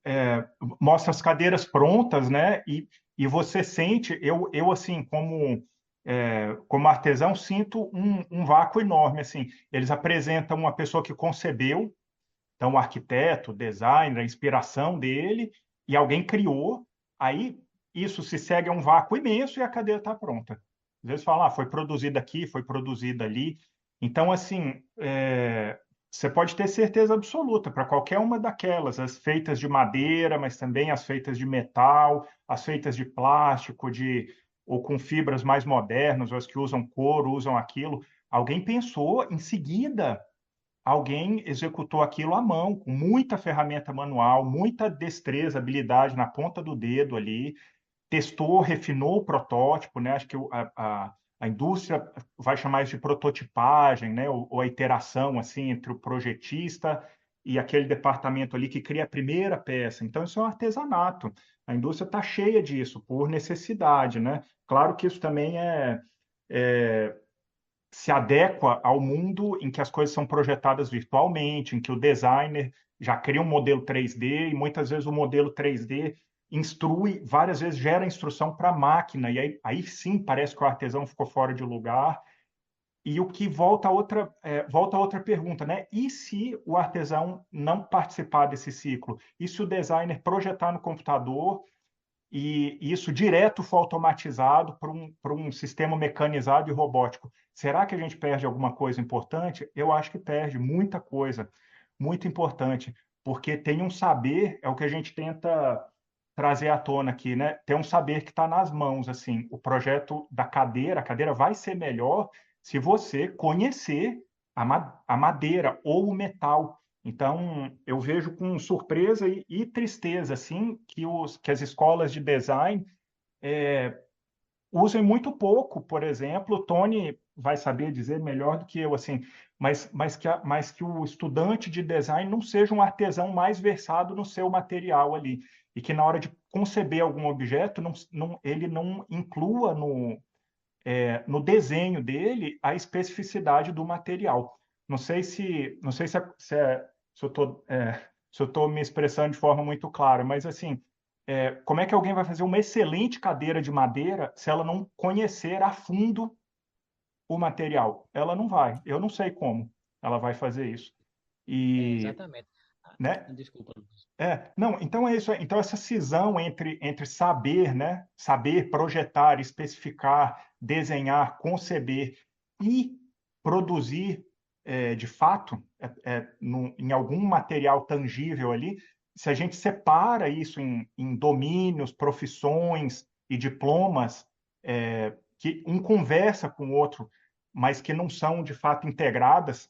mostra as cadeiras prontas, né? E você sente, eu assim, como artesão, sinto um vácuo enorme, assim. Eles apresentam uma pessoa que concebeu, então o arquiteto, o designer, a inspiração dele, e alguém criou, aí isso se segue a um vácuo imenso e a cadeira está pronta. Às vezes fala, foi produzida aqui, foi produzida ali. Então, assim, você pode ter certeza absoluta para qualquer uma daquelas, as feitas de madeira, mas também as feitas de metal, as feitas de plástico, ou com fibras mais modernas, ou as que usam couro, usam aquilo. Alguém pensou, em seguida, alguém executou aquilo à mão, com muita ferramenta manual, muita destreza, habilidade na ponta do dedo ali, testou, refinou o protótipo, né? Acho que a indústria vai chamar isso de prototipagem, né? Ou a iteração assim entre o projetista e aquele departamento ali que cria a primeira peça. Então, isso é um artesanato. A indústria está cheia disso, por necessidade, né? Claro que isso também se adequa ao mundo em que as coisas são projetadas virtualmente, em que o designer já cria um modelo 3D e muitas vezes o modelo 3D instrui, várias vezes gera instrução para a máquina, e aí sim parece que o artesão ficou fora de lugar. E o que volta a outra pergunta, né? E se o artesão não participar desse ciclo? E se o designer projetar no computador e isso direto for automatizado para um sistema mecanizado e robótico? Será que a gente perde alguma coisa importante? Eu acho que perde muita coisa, muito importante, porque tem um saber, é o que a gente tenta trazer à tona aqui, né? Tem um saber que está nas mãos, assim, o projeto da cadeira, a cadeira vai ser melhor se você conhecer a madeira ou o metal. Então, eu vejo com surpresa e tristeza, assim, que as escolas de design usem muito pouco, por exemplo, o Tony vai saber dizer melhor do que eu, assim, mas que o estudante de design não seja um artesão mais versado no seu material ali, e que na hora de conceber algum objeto, ele não inclua no desenho dele a especificidade do material. Não sei se eu estou me expressando de forma muito clara, mas assim, como é que alguém vai fazer uma excelente cadeira de madeira se ela não conhecer a fundo o material? Ela não vai. Eu não sei como ela vai fazer isso. E, Exatamente. Ah, né? desculpa, Lucas. Não, então é isso. Então essa cisão entre saber, né, saber projetar, especificar, desenhar, conceber e produzir de fato em algum material tangível ali, se a gente separa isso em domínios, profissões e diplomas, que um conversa com o outro, mas que não são de fato integradas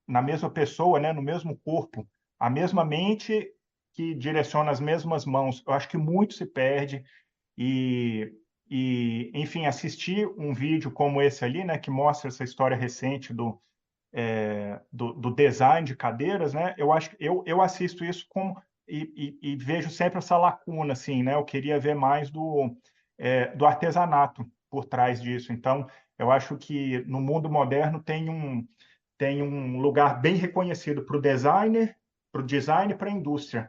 na mesma pessoa, né, no mesmo corpo, a mesma mente que direciona as mesmas mãos. Eu acho que muito se perde e, enfim, assistir um vídeo como esse ali, né, que mostra essa história recente do design de cadeiras, né, eu acho que eu assisto isso e vejo sempre essa lacuna, assim, né, eu queria ver mais do artesanato por trás disso. Então, eu acho que no mundo moderno tem um lugar bem reconhecido para o designer, para o design e para a indústria.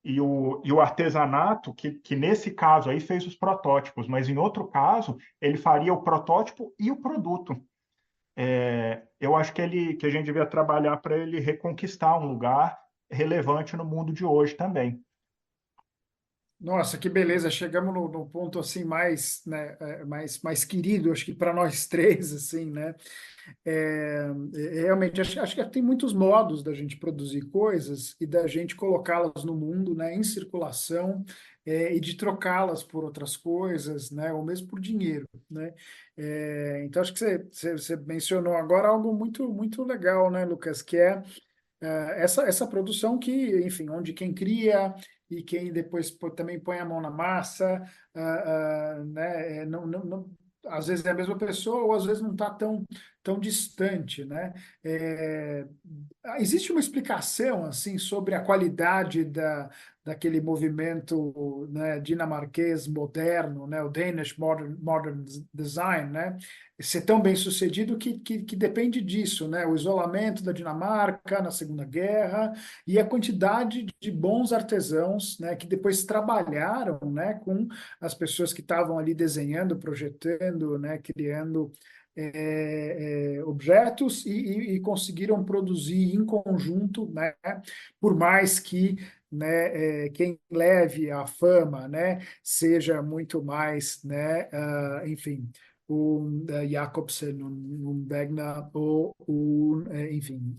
E o artesanato, que nesse caso aí fez os protótipos, mas em outro caso, ele faria o protótipo e o produto. Eu acho que a gente devia trabalhar para ele reconquistar um lugar relevante no mundo de hoje também. Nossa, que beleza! Chegamos no ponto assim mais, né, mais querido, acho que para nós três, assim, né? Realmente, acho que tem muitos modos da gente produzir coisas e da gente colocá-las no mundo, né, em circulação, e de trocá-las por outras coisas, né, ou mesmo por dinheiro, né? Então, acho que você mencionou agora algo muito, muito legal, né, Lucas, que é essa produção que, enfim, onde quem cria e quem depois também põe a mão na massa, né, às vezes é a mesma pessoa ou às vezes não está tão distante, né? É, existe uma explicação assim sobre a qualidade daquele movimento, né, dinamarquês moderno, né, o Danish Modern Design, né? Ser tão bem sucedido que depende disso, né? O isolamento da Dinamarca na Segunda Guerra e a quantidade de bons artesãos, né, que depois trabalharam, né, com as pessoas que estavam ali desenhando, projetando, né, criando objetos e conseguiram produzir em conjunto, né, por mais que, né, quem leve a fama, né, seja muito mais, né, enfim, Jacobsen, Begna, enfim,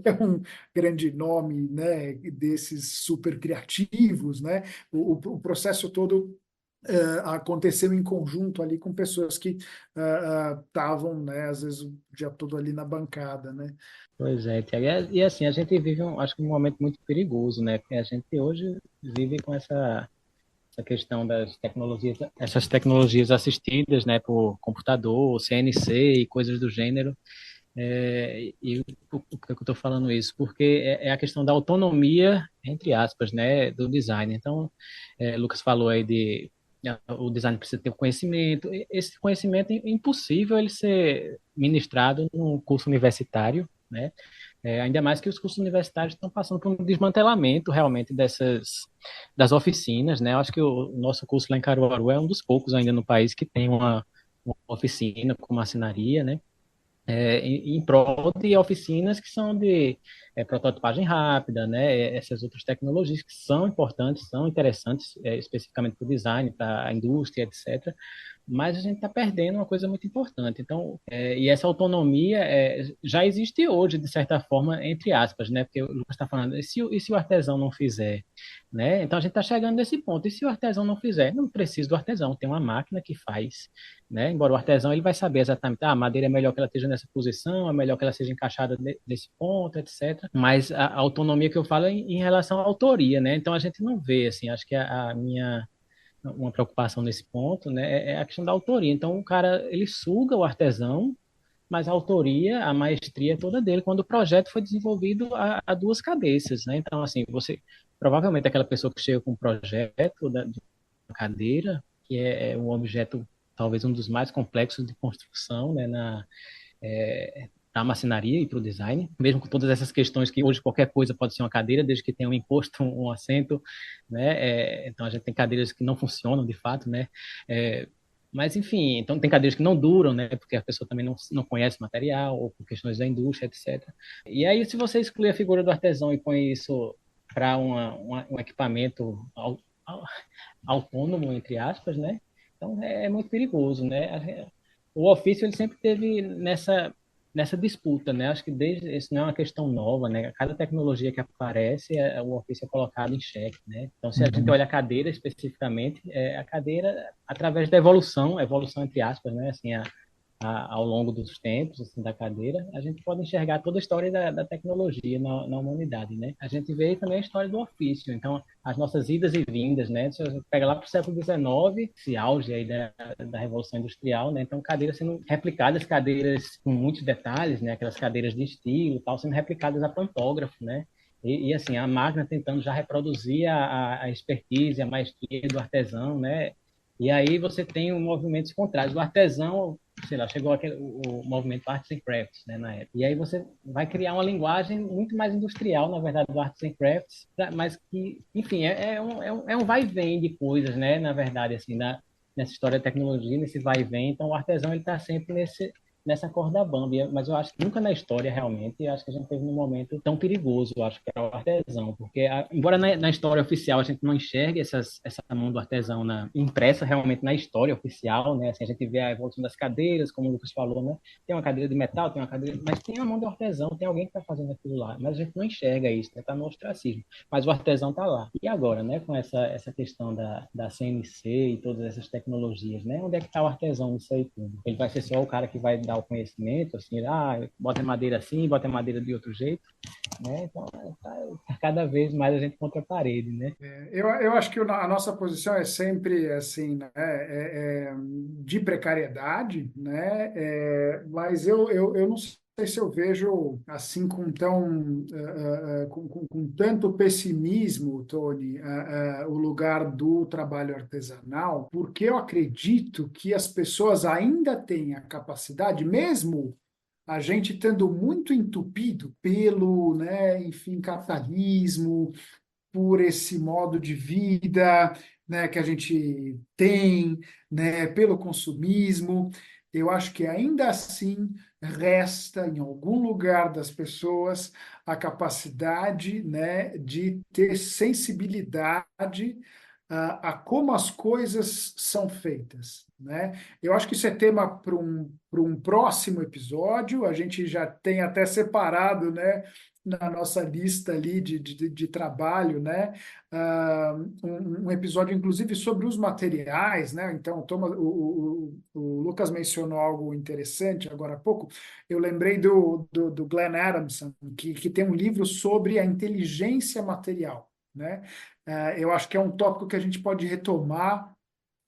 é um grande nome, né, desses super criativos, né? O processo todo aconteceu em conjunto ali com pessoas que estavam, né, às vezes o dia todo ali na bancada, né? Pois é, Tiago. E assim, a gente vive, acho que um momento muito perigoso, né? Porque a gente hoje vive com essa questão das tecnologias, essas tecnologias assistidas, né, por computador, CNC e coisas do gênero. E por que eu estou falando isso? Porque é a questão da autonomia, entre aspas, né, do design. Então, Lucas falou aí o design precisa ter o conhecimento. Esse conhecimento é impossível ele ser ministrado num curso universitário, né? Ainda mais que os cursos universitários estão passando por um desmantelamento realmente das oficinas, né? Eu acho que o nosso curso lá em Caruaru é um dos poucos ainda no país que tem uma oficina com marcenaria, né? Em prol de oficinas que são de prototipagem rápida, né? Essas outras tecnologias que são importantes, são interessantes, especificamente para o design, para a indústria, etc. Mas a gente está perdendo uma coisa muito importante. Então, e essa autonomia já existe hoje, de certa forma, entre aspas, né? Porque o Lucas está falando, e se o artesão não fizer? Né? Então, a gente está chegando nesse ponto. E se o artesão não fizer? Não precisa do artesão, tem uma máquina que faz. Né? Embora o artesão ele vai saber exatamente, a madeira é melhor que ela esteja nessa posição, é melhor que ela seja encaixada nesse ponto, etc. Mas a autonomia que eu falo é em relação à autoria, né? Então a gente não vê, assim, acho que a minha uma preocupação nesse ponto, né, é a questão da autoria. Então o cara ele suga o artesão, mas a autoria, a maestria é toda dele. Quando o projeto foi desenvolvido a duas cabeças, né? Então assim, você provavelmente aquela pessoa que chega com um projeto de uma cadeira, que é um objeto talvez um dos mais complexos de construção, né, na marcenaria e para o design, mesmo com todas essas questões que hoje qualquer coisa pode ser uma cadeira, desde que tenha um imposto, um assento, né? Então a gente tem cadeiras que não funcionam de fato, né? Mas enfim, então tem cadeiras que não duram, né? Porque a pessoa também não conhece o material ou por questões da indústria, etc. E aí se você excluir a figura do artesão e põe isso para um equipamento autônomo, entre aspas, né? Então é muito perigoso, né? O ofício ele sempre teve nessa disputa, né? Acho que desde isso não é uma questão nova, né? Cada tecnologia que aparece, o ofício é colocado em xeque, né? Então, se a gente Uhum. olha a cadeira especificamente, a cadeira, através da evolução entre aspas, né? Assim, ao longo dos tempos assim, da cadeira, a gente pode enxergar toda a história da tecnologia na humanidade, né? A gente vê também a história do ofício, então as nossas idas e vindas, né? Se você pega lá para o século XIX, esse auge aí da Revolução Industrial, né? Então cadeiras sendo replicadas, cadeiras com muitos detalhes, né? Aquelas cadeiras de estilo, tal, sendo replicadas a pantógrafo, né? E assim a máquina tentando já reproduzir a expertise, a maestria do artesão, né? E aí você tem movimentos contrários. O artesão, sei lá, chegou o movimento Arts and Crafts, né, na época. E aí você vai criar uma linguagem muito mais industrial, na verdade, do Arts and Crafts, mas que, enfim, é um vai e vem de coisas, né, na verdade, assim, nessa história da tecnologia, nesse vai e vem. Então o artesão ele está sempre nessa corda bamba, mas eu acho que nunca na história realmente, eu acho que a gente teve um momento tão perigoso, eu acho que era o artesão, porque embora na história oficial a gente não enxergue essa mão do artesão impressa realmente na história oficial, né, assim, a gente vê a evolução das cadeiras, como o Lucas falou, né, tem uma cadeira de metal, tem uma cadeira, mas tem a mão do artesão, tem alguém que está fazendo aquilo lá, mas a gente não enxerga isso, está no ostracismo, mas o artesão está lá. E agora, né, com essa questão da CNC e todas essas tecnologias, né, onde é que está o artesão nisso aí tudo? Ele vai ser só o cara que vai dar o conhecimento, assim, bota a madeira assim, bota a madeira de outro jeito, né? Então, cada vez mais a gente contra a parede, né? Eu acho que a nossa posição é sempre assim, né, de precariedade, né, mas eu não sei se eu vejo assim com tanto pessimismo, Tony, o lugar do trabalho artesanal, porque eu acredito que as pessoas ainda têm a capacidade, mesmo a gente estando muito entupido pelo, né, enfim, capitalismo, por esse modo de vida, né, que a gente tem, né, pelo consumismo. Eu acho que ainda assim resta em algum lugar das pessoas a capacidade, né, de ter sensibilidade a como as coisas são feitas, né? Eu acho que isso é tema para um próximo episódio. A gente já tem até separado, né, na nossa lista ali de trabalho, né? Um episódio, inclusive, sobre os materiais, né? Então, o Lucas mencionou algo interessante agora há pouco. Eu lembrei do Glenn Adamson, que tem um livro sobre a inteligência material, né? Eu acho que é um tópico que a gente pode retomar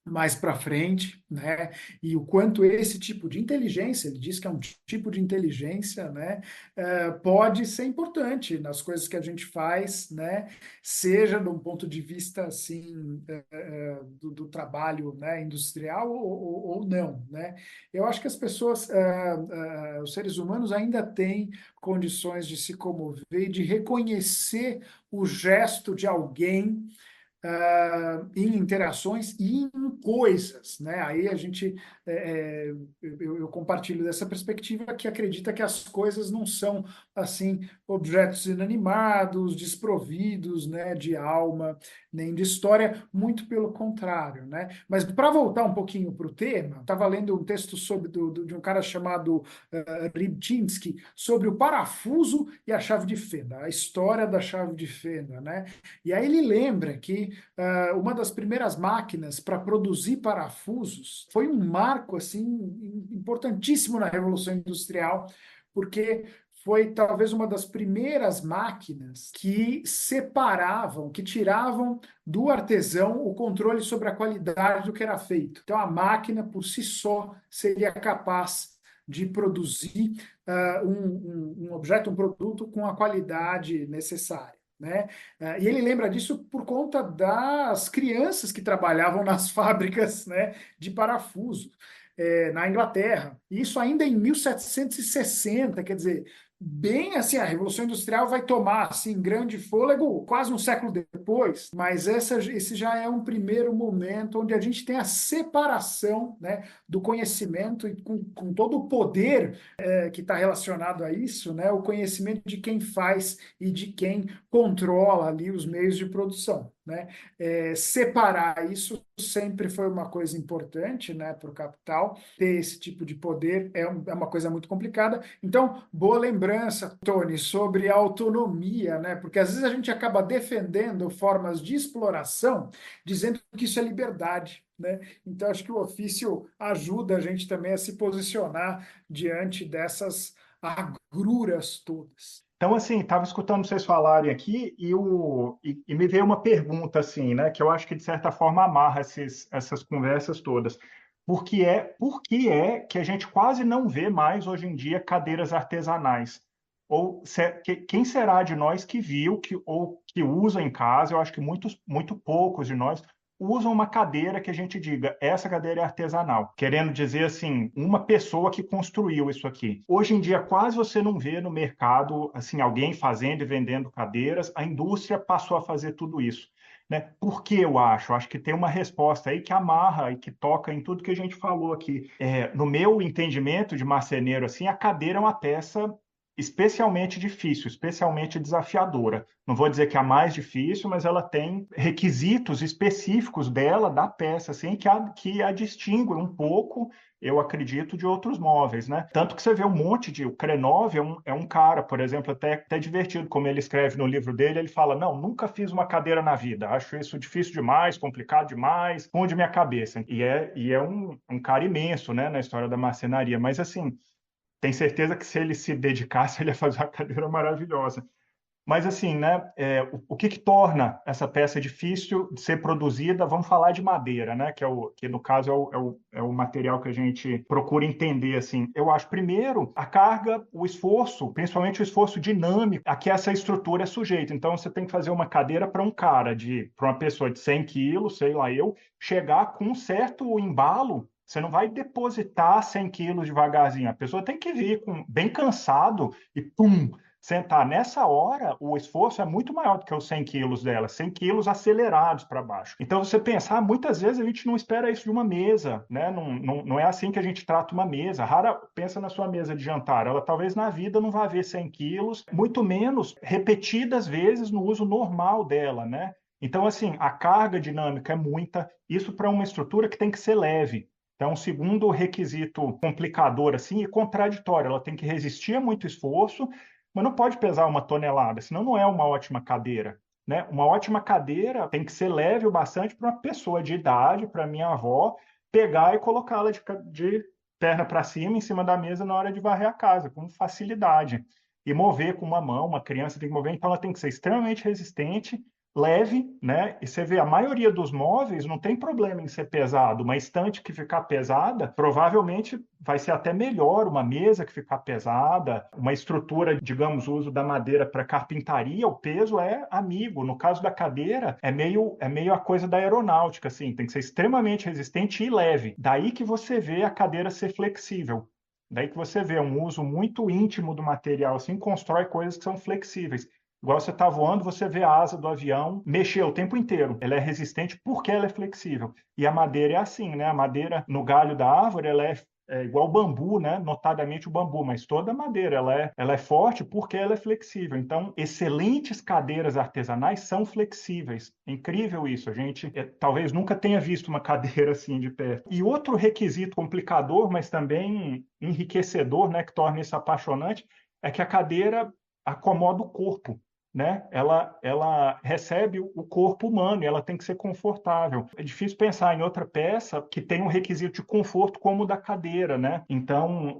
mais para frente, né? E o quanto esse tipo de inteligência, ele diz que é um tipo de inteligência, né? Pode ser importante nas coisas que a gente faz, né? Seja de um ponto de vista assim do trabalho, né? Industrial ou não, né? Eu acho que as pessoas, os seres humanos ainda têm condições de se comover e de reconhecer o gesto de alguém em interações e em coisas, né? Aí a gente, eu compartilho dessa perspectiva que acredita que as coisas não são assim objetos inanimados, desprovidos, né, de alma, nem de história, muito pelo contrário, né? Mas para voltar um pouquinho para o tema, estava lendo um texto sobre de um cara chamado Rybczynski sobre o parafuso e a chave de fenda, a história da chave de fenda, né? E aí ele lembra que uma das primeiras máquinas para produzir parafusos foi um marco assim importantíssimo na Revolução Industrial, porque foi talvez uma das primeiras máquinas que separavam, que tiravam do artesão o controle sobre a qualidade do que era feito. Então, a máquina por si só seria capaz de produzir um objeto, um produto com a qualidade necessária, né? E ele lembra disso por conta das crianças que trabalhavam nas fábricas, né, de parafuso, na Inglaterra. Isso ainda em 1760, quer dizer, bem assim, a Revolução Industrial vai tomar assim grande fôlego quase um século depois, mas esse já é um primeiro momento onde a gente tem a separação, né, do conhecimento e com todo o poder que está relacionado a isso, né, o conhecimento de quem faz e de quem controla ali os meios de produção, né? Separar isso sempre foi uma coisa importante, né, para o capital. Ter esse tipo de poder é uma coisa muito complicada. Então, boa lembrança, Tony, sobre a autonomia, né? Porque às vezes a gente acaba defendendo formas de exploração, dizendo que isso é liberdade, né? Então, acho que o ofício ajuda a gente também a se posicionar diante dessas agruras todas. Então, assim, estava escutando vocês falarem aqui e me veio uma pergunta, assim, né, que eu acho que, de certa forma, amarra essas conversas todas. Por que é que a gente quase não vê mais, hoje em dia, cadeiras artesanais? Quem será de nós que viu ou que usa em casa? Eu acho que muito poucos de nós usam uma cadeira que a gente diga, essa cadeira é artesanal, querendo dizer assim, uma pessoa que construiu isso aqui. Hoje em dia, quase você não vê no mercado assim alguém fazendo e vendendo cadeiras, a indústria passou a fazer tudo isso. Né? Por que eu acho? Acho que tem uma resposta aí que amarra e que toca em tudo que a gente falou aqui. No meu entendimento de marceneiro, assim, a cadeira é uma peça especialmente difícil, especialmente desafiadora. Não vou dizer que é a mais difícil, mas ela tem requisitos específicos dela, da peça, assim, que a distingue um pouco, eu acredito, de outros móveis, né? Tanto que você vê um monte de... O Krenov é um cara, por exemplo, até divertido, como ele escreve no livro dele, ele fala, não, nunca fiz uma cadeira na vida, acho isso difícil demais, complicado demais, funde minha cabeça. E é um cara imenso, né, na história da marcenaria, mas assim, tenho certeza que se ele se dedicasse, ele ia fazer uma cadeira maravilhosa. Mas assim, né, o que torna essa peça difícil de ser produzida? Vamos falar de madeira, né, que no caso é o material que a gente procura entender, assim. Eu acho, primeiro, a carga, o esforço, principalmente o esforço dinâmico a que essa estrutura é sujeita. Então, você tem que fazer uma cadeira para para uma pessoa de 100 quilos, sei lá eu, chegar com um certo embalo. Você não vai depositar 100 quilos devagarzinho. A pessoa tem que vir bem cansado e pum, sentar. Nessa hora, o esforço é muito maior do que os 100 quilos dela, 100 quilos acelerados para baixo. Então, você pensar, muitas vezes a gente não espera isso de uma mesa, né? Não é assim que a gente trata uma mesa. Rara, pensa na sua mesa de jantar, ela talvez na vida não vá ver 100 quilos, muito menos repetidas vezes no uso normal dela, né? Então, assim, a carga dinâmica é muita, isso para uma estrutura que tem que ser leve. Então, segundo requisito complicador assim e contraditório, ela tem que resistir a muito esforço, mas não pode pesar 1 tonelada, senão não é uma ótima cadeira, né? Uma ótima cadeira tem que ser leve o bastante para uma pessoa de idade, para minha avó, pegar e colocá-la de perna para cima em cima da mesa na hora de varrer a casa, com facilidade. E mover com uma mão, uma criança tem que mover, então ela tem que ser extremamente resistente, leve, né? E você vê, a maioria dos móveis não tem problema em ser pesado. Uma estante que ficar pesada, provavelmente vai ser até melhor uma mesa que ficar pesada, uma estrutura, digamos, o uso da madeira para carpintaria, o peso é amigo. No caso da cadeira, é meio a coisa da aeronáutica, assim, tem que ser extremamente resistente e leve. Daí que você vê a cadeira ser flexível. Daí que você vê um uso muito íntimo do material, assim, constrói coisas que são flexíveis. Igual você está voando, você vê a asa do avião mexer o tempo inteiro. Ela é resistente porque ela é flexível. E a madeira é assim, né? A madeira no galho da árvore, ela é igual o bambu, né? Notadamente o bambu, mas toda a madeira, ela é forte porque ela é flexível. Então, excelentes cadeiras artesanais são flexíveis. É incrível isso. A gente talvez nunca tenha visto uma cadeira assim de perto. E outro requisito complicador, mas também enriquecedor, né? Que torna isso apaixonante, é que a cadeira acomoda o corpo, né? Ela recebe o corpo humano e ela tem que ser confortável. É difícil pensar em outra peça que tem um requisito de conforto como o da cadeira, né? Então,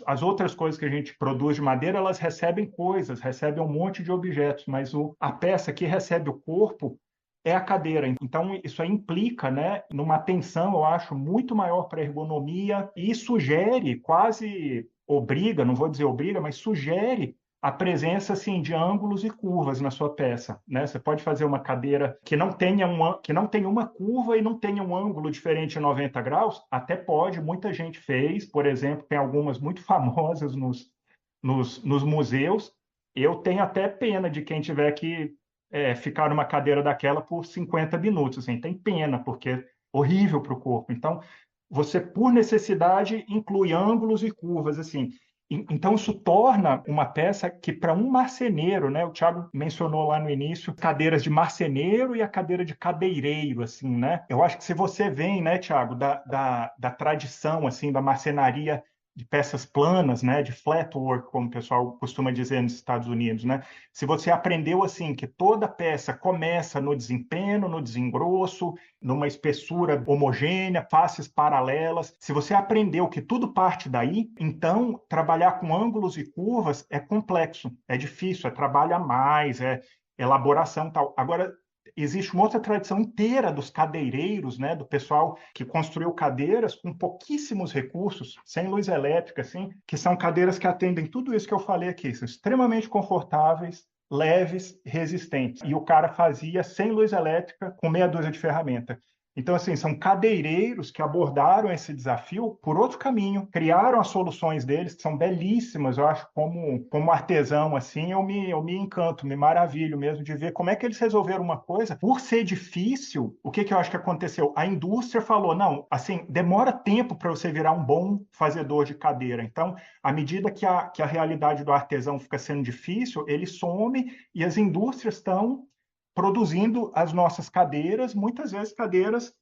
as outras coisas que a gente produz de madeira, elas recebem coisas, recebem um monte de objetos, mas a peça que recebe o corpo é a cadeira. Então, isso aí implica, né, numa atenção, eu acho, muito maior para a ergonomia e sugere, quase obriga, não vou dizer obriga, mas sugere a presença assim de ângulos e curvas na sua peça, né? Você pode fazer uma cadeira que não tenha uma curva e não tenha um ângulo diferente de 90 graus, até pode, muita gente fez, por exemplo, tem algumas muito famosas nos museus. Eu tenho até pena de quem tiver que ficar numa cadeira daquela por 50 minutos, assim, tem pena, porque é horrível para o corpo. Então, você, por necessidade, inclui ângulos e curvas, assim. Então, isso torna uma peça que, para um marceneiro, né? O Thiago mencionou lá no início, cadeiras de marceneiro e a cadeira de cadeireiro, assim, né? Eu acho que se você vem, né, Thiago, da tradição, assim, da marcenaria de peças planas, né, de flat work, como o pessoal costuma dizer nos Estados Unidos, né? Se você aprendeu assim que toda peça começa no desempenho, no desengrosso, numa espessura homogênea, faces paralelas. Se você aprendeu que tudo parte daí, então trabalhar com ângulos e curvas é complexo, é difícil, é trabalho a mais, é elaboração e tal. Agora, existe uma outra tradição inteira dos cadeireiros, né, do pessoal que construiu cadeiras com pouquíssimos recursos, sem luz elétrica, assim, que são cadeiras que atendem tudo isso que eu falei aqui, são extremamente confortáveis, leves, resistentes. E o cara fazia sem luz elétrica, com meia dúzia de ferramenta. Então, assim, são cadeireiros que abordaram esse desafio por outro caminho, criaram as soluções deles, que são belíssimas, eu acho, como artesão, assim, eu me encanto, me maravilho mesmo de ver como é que eles resolveram uma coisa. Por ser difícil, o que eu acho que aconteceu? A indústria falou, não, assim, demora tempo para você virar um bom fazedor de cadeira. Então, à medida que a realidade do artesão fica sendo difícil, ele some e as indústrias estão produzindo as nossas cadeiras, muitas vezes cadeiras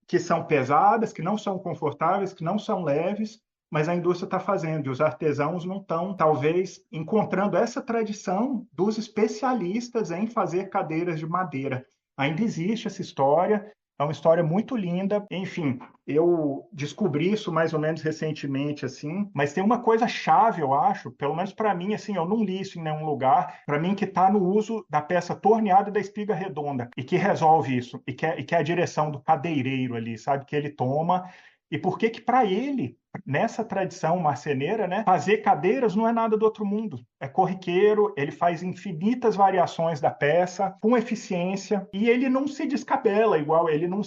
que são pesadas, que não são confortáveis, que não são leves, mas a indústria está fazendo, e os artesãos não estão, talvez, encontrando essa tradição dos especialistas em fazer cadeiras de madeira. Ainda existe essa história, é uma história muito linda. Enfim, eu descobri isso mais ou menos recentemente, assim, mas tem uma coisa chave, eu acho, pelo menos para mim, assim, eu não li isso em nenhum lugar, para mim que está no uso da peça torneada e da espiga redonda, e que resolve isso, e que é a direção do cadeireiro ali, sabe, que ele toma, e por que que para ele, nessa tradição marceneira, né, fazer cadeiras não é nada do outro mundo. É corriqueiro, ele faz infinitas variações da peça com eficiência e ele não se descabela igual, ele não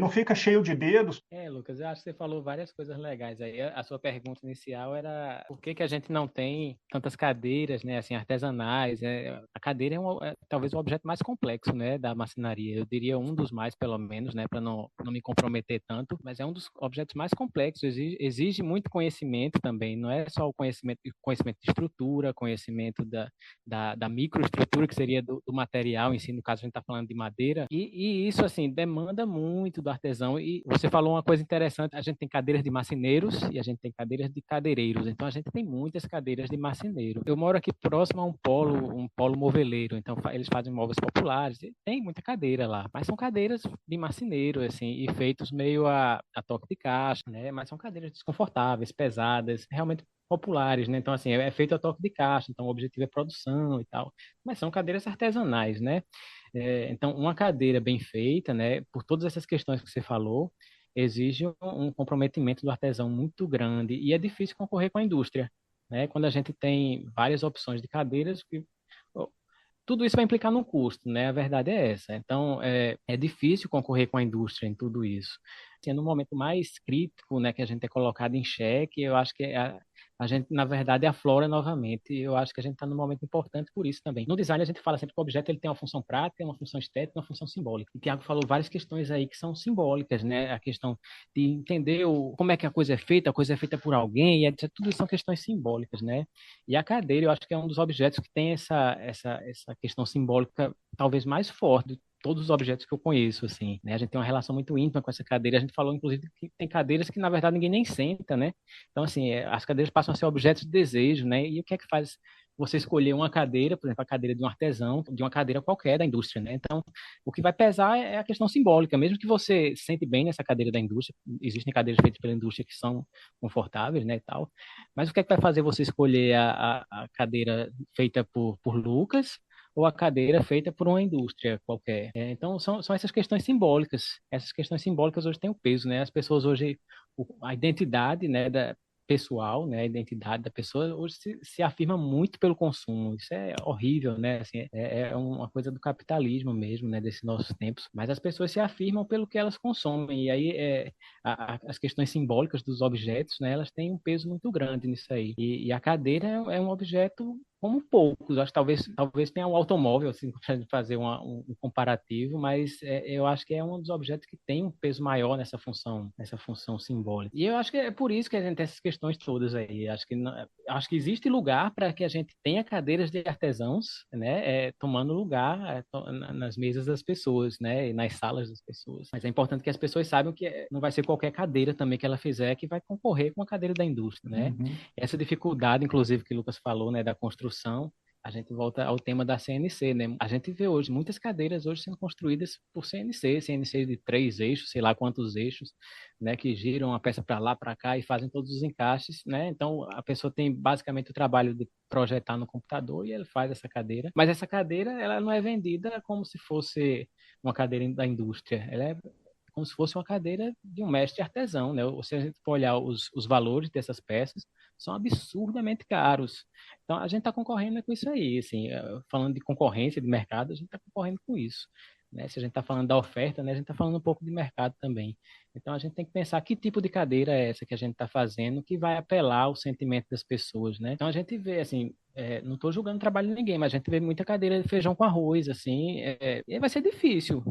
fica cheio de dedos. Lucas, eu acho que você falou várias coisas legais aí. A sua pergunta inicial era por que que a gente não tem tantas cadeiras, né, assim, artesanais? A cadeira é talvez o objeto mais complexo, né, da marcenaria. Eu diria um dos mais, pelo menos, né, para não me comprometer tanto, mas é um dos objetos mais complexos. exige muito conhecimento também, não é só o conhecimento de estrutura, conhecimento da microestrutura, que seria do material em si, no caso a gente está falando de madeira, e isso, assim, demanda muito do artesão. E você falou uma coisa interessante, a gente tem cadeiras de marceneiros e a gente tem cadeiras de cadeireiros, então a gente tem muitas cadeiras de marceneiro. Eu moro aqui próximo a um polo moveleiro, então eles fazem móveis populares, e tem muita cadeira lá, mas são cadeiras de marceneiro, assim, e feitos meio a toque de caixa, né? Mas são cadeiras desconfortáveis, pesadas, realmente populares, né? Então, assim, é feito a toque de caixa, então o objetivo é produção e tal, mas são cadeiras artesanais, né? Então, uma cadeira bem feita, né, por todas essas questões que você falou, exige um comprometimento do artesão muito grande e é difícil concorrer com a indústria, né? Quando a gente tem várias opções de cadeiras, tudo isso vai implicar no custo, né? A verdade é essa. Então, é difícil concorrer com a indústria em tudo isso. Sendo um momento mais crítico, né, que a gente é colocado em xeque, eu acho que a gente, na verdade, aflora novamente. Eu acho que a gente está num momento importante por isso também. No design, a gente fala sempre que o objeto ele tem uma função prática, uma função estética, uma função simbólica. E o Thiago falou várias questões aí que são simbólicas, né? A questão de entender como é que a coisa é feita por alguém, e etc. Tudo isso são questões simbólicas, né? E a cadeira, eu acho que é um dos objetos que tem essa questão simbólica talvez mais forte de todos os objetos que eu conheço, assim, né? A gente tem uma relação muito íntima com essa cadeira. A gente falou, inclusive, que tem cadeiras que, na verdade, ninguém nem senta, né? Então, assim, as cadeiras passam a ser objetos de desejo, né? E o que é que faz você escolher uma cadeira, por exemplo, a cadeira de um artesão, de uma cadeira qualquer da indústria, né? Então, o que vai pesar é a questão simbólica. Mesmo que você sente bem nessa cadeira da indústria, existem cadeiras feitas pela indústria que são confortáveis, né, e tal. Mas o que é que vai fazer você escolher a cadeira feita por Lucas ou a cadeira feita por uma indústria qualquer? Então, são essas questões simbólicas. Essas questões simbólicas hoje têm o peso, né? As pessoas hoje, a identidade, né, pessoal, né, a identidade da pessoa hoje se afirma muito pelo consumo. Isso é horrível, né? Assim, é uma coisa do capitalismo mesmo, né, desses nossos tempos. Mas as pessoas se afirmam pelo que elas consomem. E aí as questões simbólicas dos objetos, né, elas têm um peso muito grande nisso aí. E a cadeira é um objeto como poucos. Acho que talvez tenha um automóvel, assim, para a gente fazer um comparativo, mas eu acho que é um dos objetos que tem um peso maior nessa função simbólica. E eu acho que é por isso que a gente tem essas questões todas aí. Acho que existe lugar para que a gente tenha cadeiras de artesãos, né, tomando lugar nas mesas das pessoas, né, e nas salas das pessoas. Mas é importante que as pessoas saibam que não vai ser qualquer cadeira também que ela fizer que vai concorrer com a cadeira da indústria, né? Uhum. Essa dificuldade, inclusive, que o Lucas falou, né, da construção, a gente volta ao tema da CNC, né? A gente vê hoje muitas cadeiras hoje sendo construídas por CNC de 3 eixos, sei lá quantos eixos, né, que giram a peça para lá, para cá e fazem todos os encaixes, né? Então a pessoa tem basicamente o trabalho de projetar no computador e ele faz essa cadeira. Mas essa cadeira, ela não é vendida como se fosse uma cadeira da indústria. Ela é como se fosse uma cadeira de um mestre artesão, né? Ou se a gente for olhar os valores dessas peças, são absurdamente caros. Então, a gente está concorrendo com isso aí, assim, falando de concorrência de mercado, a gente está concorrendo com isso, né? Se a gente está falando da oferta, né, a gente está falando um pouco de mercado também. Então, a gente tem que pensar que tipo de cadeira é essa que a gente está fazendo que vai apelar ao sentimento das pessoas, né? Então, a gente vê, assim, não estou julgando o trabalho de ninguém, mas a gente vê muita cadeira de feijão com arroz, assim, e vai ser difícil.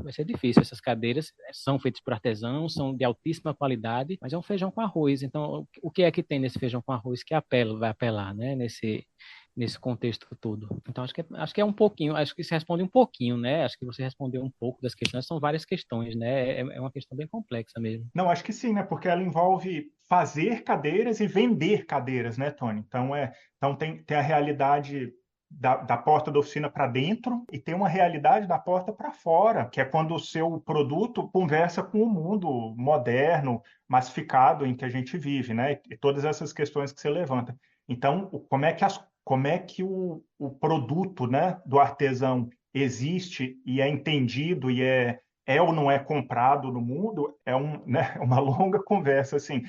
Essas cadeiras são feitas por artesãos, são de altíssima qualidade, mas é um feijão com arroz. Então, o que é que tem nesse feijão com arroz que vai apelar, né, nesse contexto todo? Então, acho que é um pouquinho, acho que se responde um pouquinho, né? Acho que você respondeu um pouco das questões, são várias questões, né? É uma questão bem complexa mesmo. Não, acho que sim, né? Porque ela envolve fazer cadeiras e vender cadeiras, né, Tony? Então tem a realidade da porta da oficina para dentro e tem uma realidade da porta para fora, que é quando o seu produto conversa com o mundo moderno, massificado em que a gente vive, né? E todas essas questões que você levanta. Então, como é que o produto, né, do artesão existe e é entendido e é ou não é comprado no mundo, né, uma longa conversa, assim.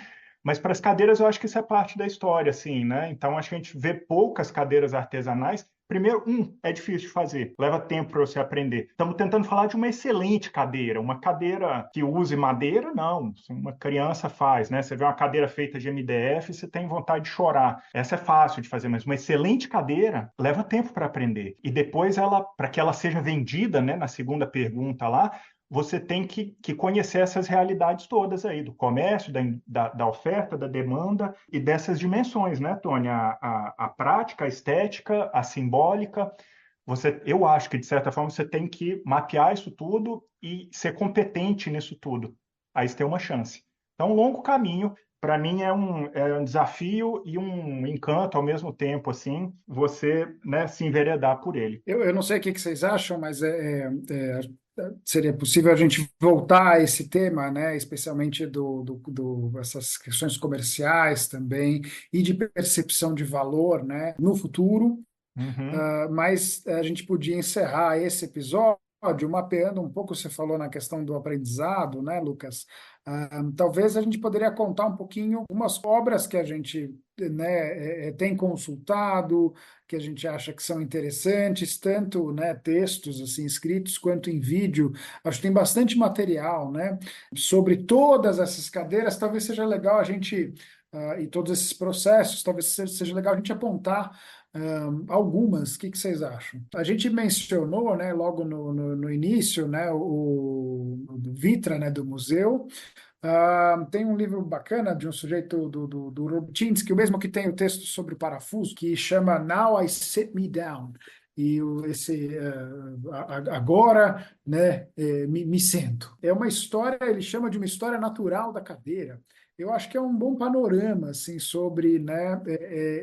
Mas para as cadeiras, eu acho que isso é parte da história, assim, né? Então, acho que a gente vê poucas cadeiras artesanais. Primeiro, é difícil de fazer, leva tempo para você aprender. Estamos tentando falar de uma excelente cadeira, uma cadeira que use madeira, não. Uma criança faz, né? Você vê uma cadeira feita de MDF, você tem vontade de chorar. Essa é fácil de fazer, mas uma excelente cadeira leva tempo para aprender. E depois, para que ela seja vendida, né, na segunda pergunta lá, você tem que conhecer essas realidades todas aí, do comércio, da oferta, da demanda e dessas dimensões, né, Tony? A prática, a estética, a simbólica. Eu acho que, de certa forma, você tem que mapear isso tudo e ser competente nisso tudo. Aí você tem uma chance. Então, um longo caminho. Para mim é um desafio e um encanto ao mesmo tempo, assim, você, né, se enveredar por ele. Eu não sei o que que vocês acham, mas seria possível a gente voltar a esse tema, né? Especialmente essas questões comerciais também e de percepção de valor, né? No futuro. Uhum. Mas a gente podia encerrar esse episódio mapeando um pouco, você falou na questão do aprendizado, né, Lucas? Talvez a gente poderia contar um pouquinho umas obras que a gente, né, tem consultado, que a gente acha que são interessantes, tanto, né, textos assim escritos quanto em vídeo. Acho que tem bastante material, né, sobre todas essas cadeiras. Talvez seja legal a gente e todos esses processos, talvez seja legal a gente apontar algumas. O que que vocês acham? A gente mencionou, né, logo no início, né, o Vitra, né, do museu. Tem um livro bacana de um sujeito do Rubchinsky, o mesmo que tem o texto sobre o parafuso, que chama Now I Sit Me Down. E agora, né, me sento. É uma história, ele chama de uma história natural da cadeira. Eu acho que é um bom panorama assim sobre, né,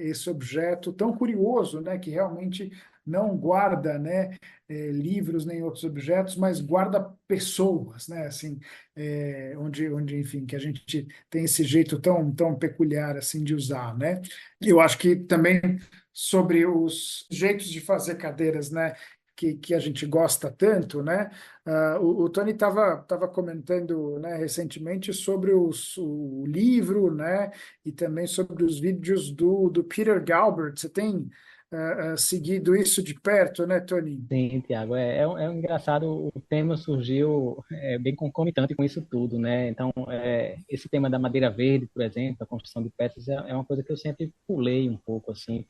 esse objeto tão curioso, né, que realmente não guarda, né, livros nem outros objetos, mas guarda pessoas, né, assim, onde, enfim, que a gente tem esse jeito tão peculiar assim de usar, né? Eu acho que também sobre os jeitos de fazer cadeiras, né? Que a gente gosta tanto, né? O Tony estava comentando, né, recentemente sobre o livro, né? E também sobre os vídeos do Peter Galbert. Você tem seguido isso de perto, né, Tony? Sim, Tiago, é um engraçado, o tema surgiu bem concomitante com isso tudo, né? Então, esse tema da madeira verde, por exemplo, a construção de peças, é uma coisa que eu sempre pulei um pouco, assim,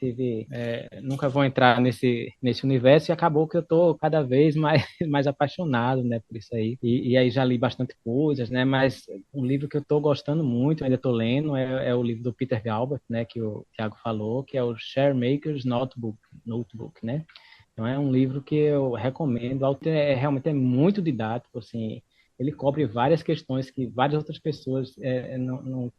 nunca vou entrar nesse universo e acabou que eu tô cada vez mais, mais apaixonado, né, por isso aí. E aí já li bastante coisas, né? Mas um livro que eu tô gostando muito, ainda tô lendo, é o livro do Peter Galbert, né, que o Tiago falou, que é o Sharemaker's Notebook, né? Então é um livro que eu recomendo. O autor realmente é muito didático, assim. Ele cobre várias questões que várias outras pessoas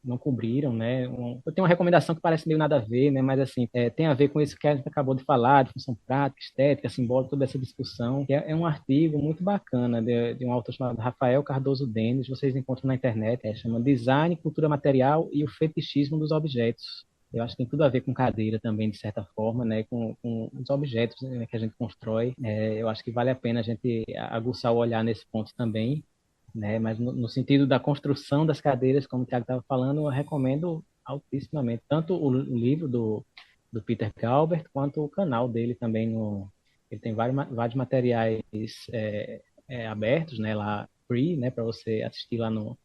não cobriram, né? Eu tenho uma recomendação que parece meio nada a ver, né? Mas assim, tem a ver com isso que a gente acabou de falar, de função prática, estética, simbólica, toda essa discussão. É um artigo muito bacana de um autor chamado Rafael Cardoso Denis. Vocês encontram na internet. Chama Design, Cultura Material e o Fetichismo dos Objetos. Eu acho que tem tudo a ver com cadeira também, de certa forma, né? Com os objetos, né, que a gente constrói. Eu acho que vale a pena a gente aguçar o olhar nesse ponto também, né? Mas no sentido da construção das cadeiras, como o Thiago estava falando, eu recomendo altissimamente tanto o livro do Peter Galbert quanto o canal dele também. Ele tem vários materiais abertos, né? Lá, free, né? Para você assistir lá no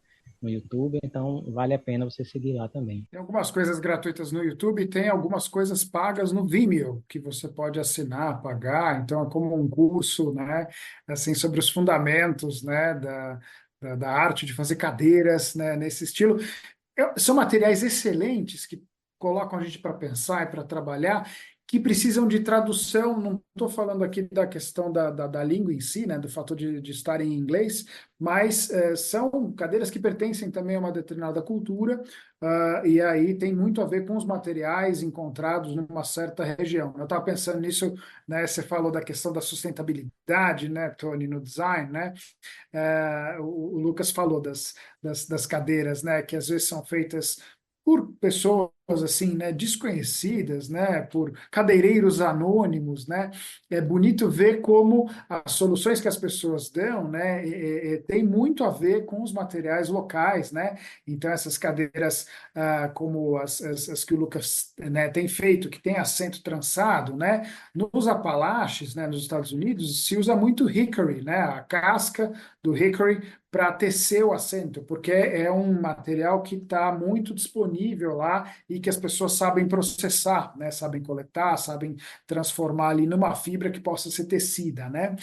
YouTube, então vale a pena você seguir lá também. Tem algumas coisas gratuitas no YouTube, e tem algumas coisas pagas no Vimeo, que você pode assinar, pagar. Então, é como um curso, né, assim, sobre os fundamentos, né, da arte de fazer cadeiras, né, nesse estilo. São materiais excelentes que colocam a gente para pensar e para trabalhar, que precisam de tradução. Não estou falando aqui da questão da língua em si, né, do fato de estar em inglês, mas são cadeiras que pertencem também a uma determinada cultura, e aí tem muito a ver com os materiais encontrados numa certa região. Eu estava pensando nisso, né, você falou da questão da sustentabilidade, né, Tony, no design, né? O Lucas falou das cadeiras, né, que às vezes são feitas por pessoas assim, né, desconhecidas, né, por cadeireiros anônimos, né. É bonito ver como as soluções que as pessoas dão, né, tem muito a ver com os materiais locais, né. Então essas cadeiras, como as que o Lucas, né, tem feito, que tem assento trançado, né, nos Apalaches, né, nos Estados Unidos, se usa muito hickory, né, a casca do hickory para tecer o assento, porque é um material que está muito disponível lá e e que as pessoas sabem processar, né? Sabem coletar, sabem transformar ali numa fibra que possa ser tecida, né?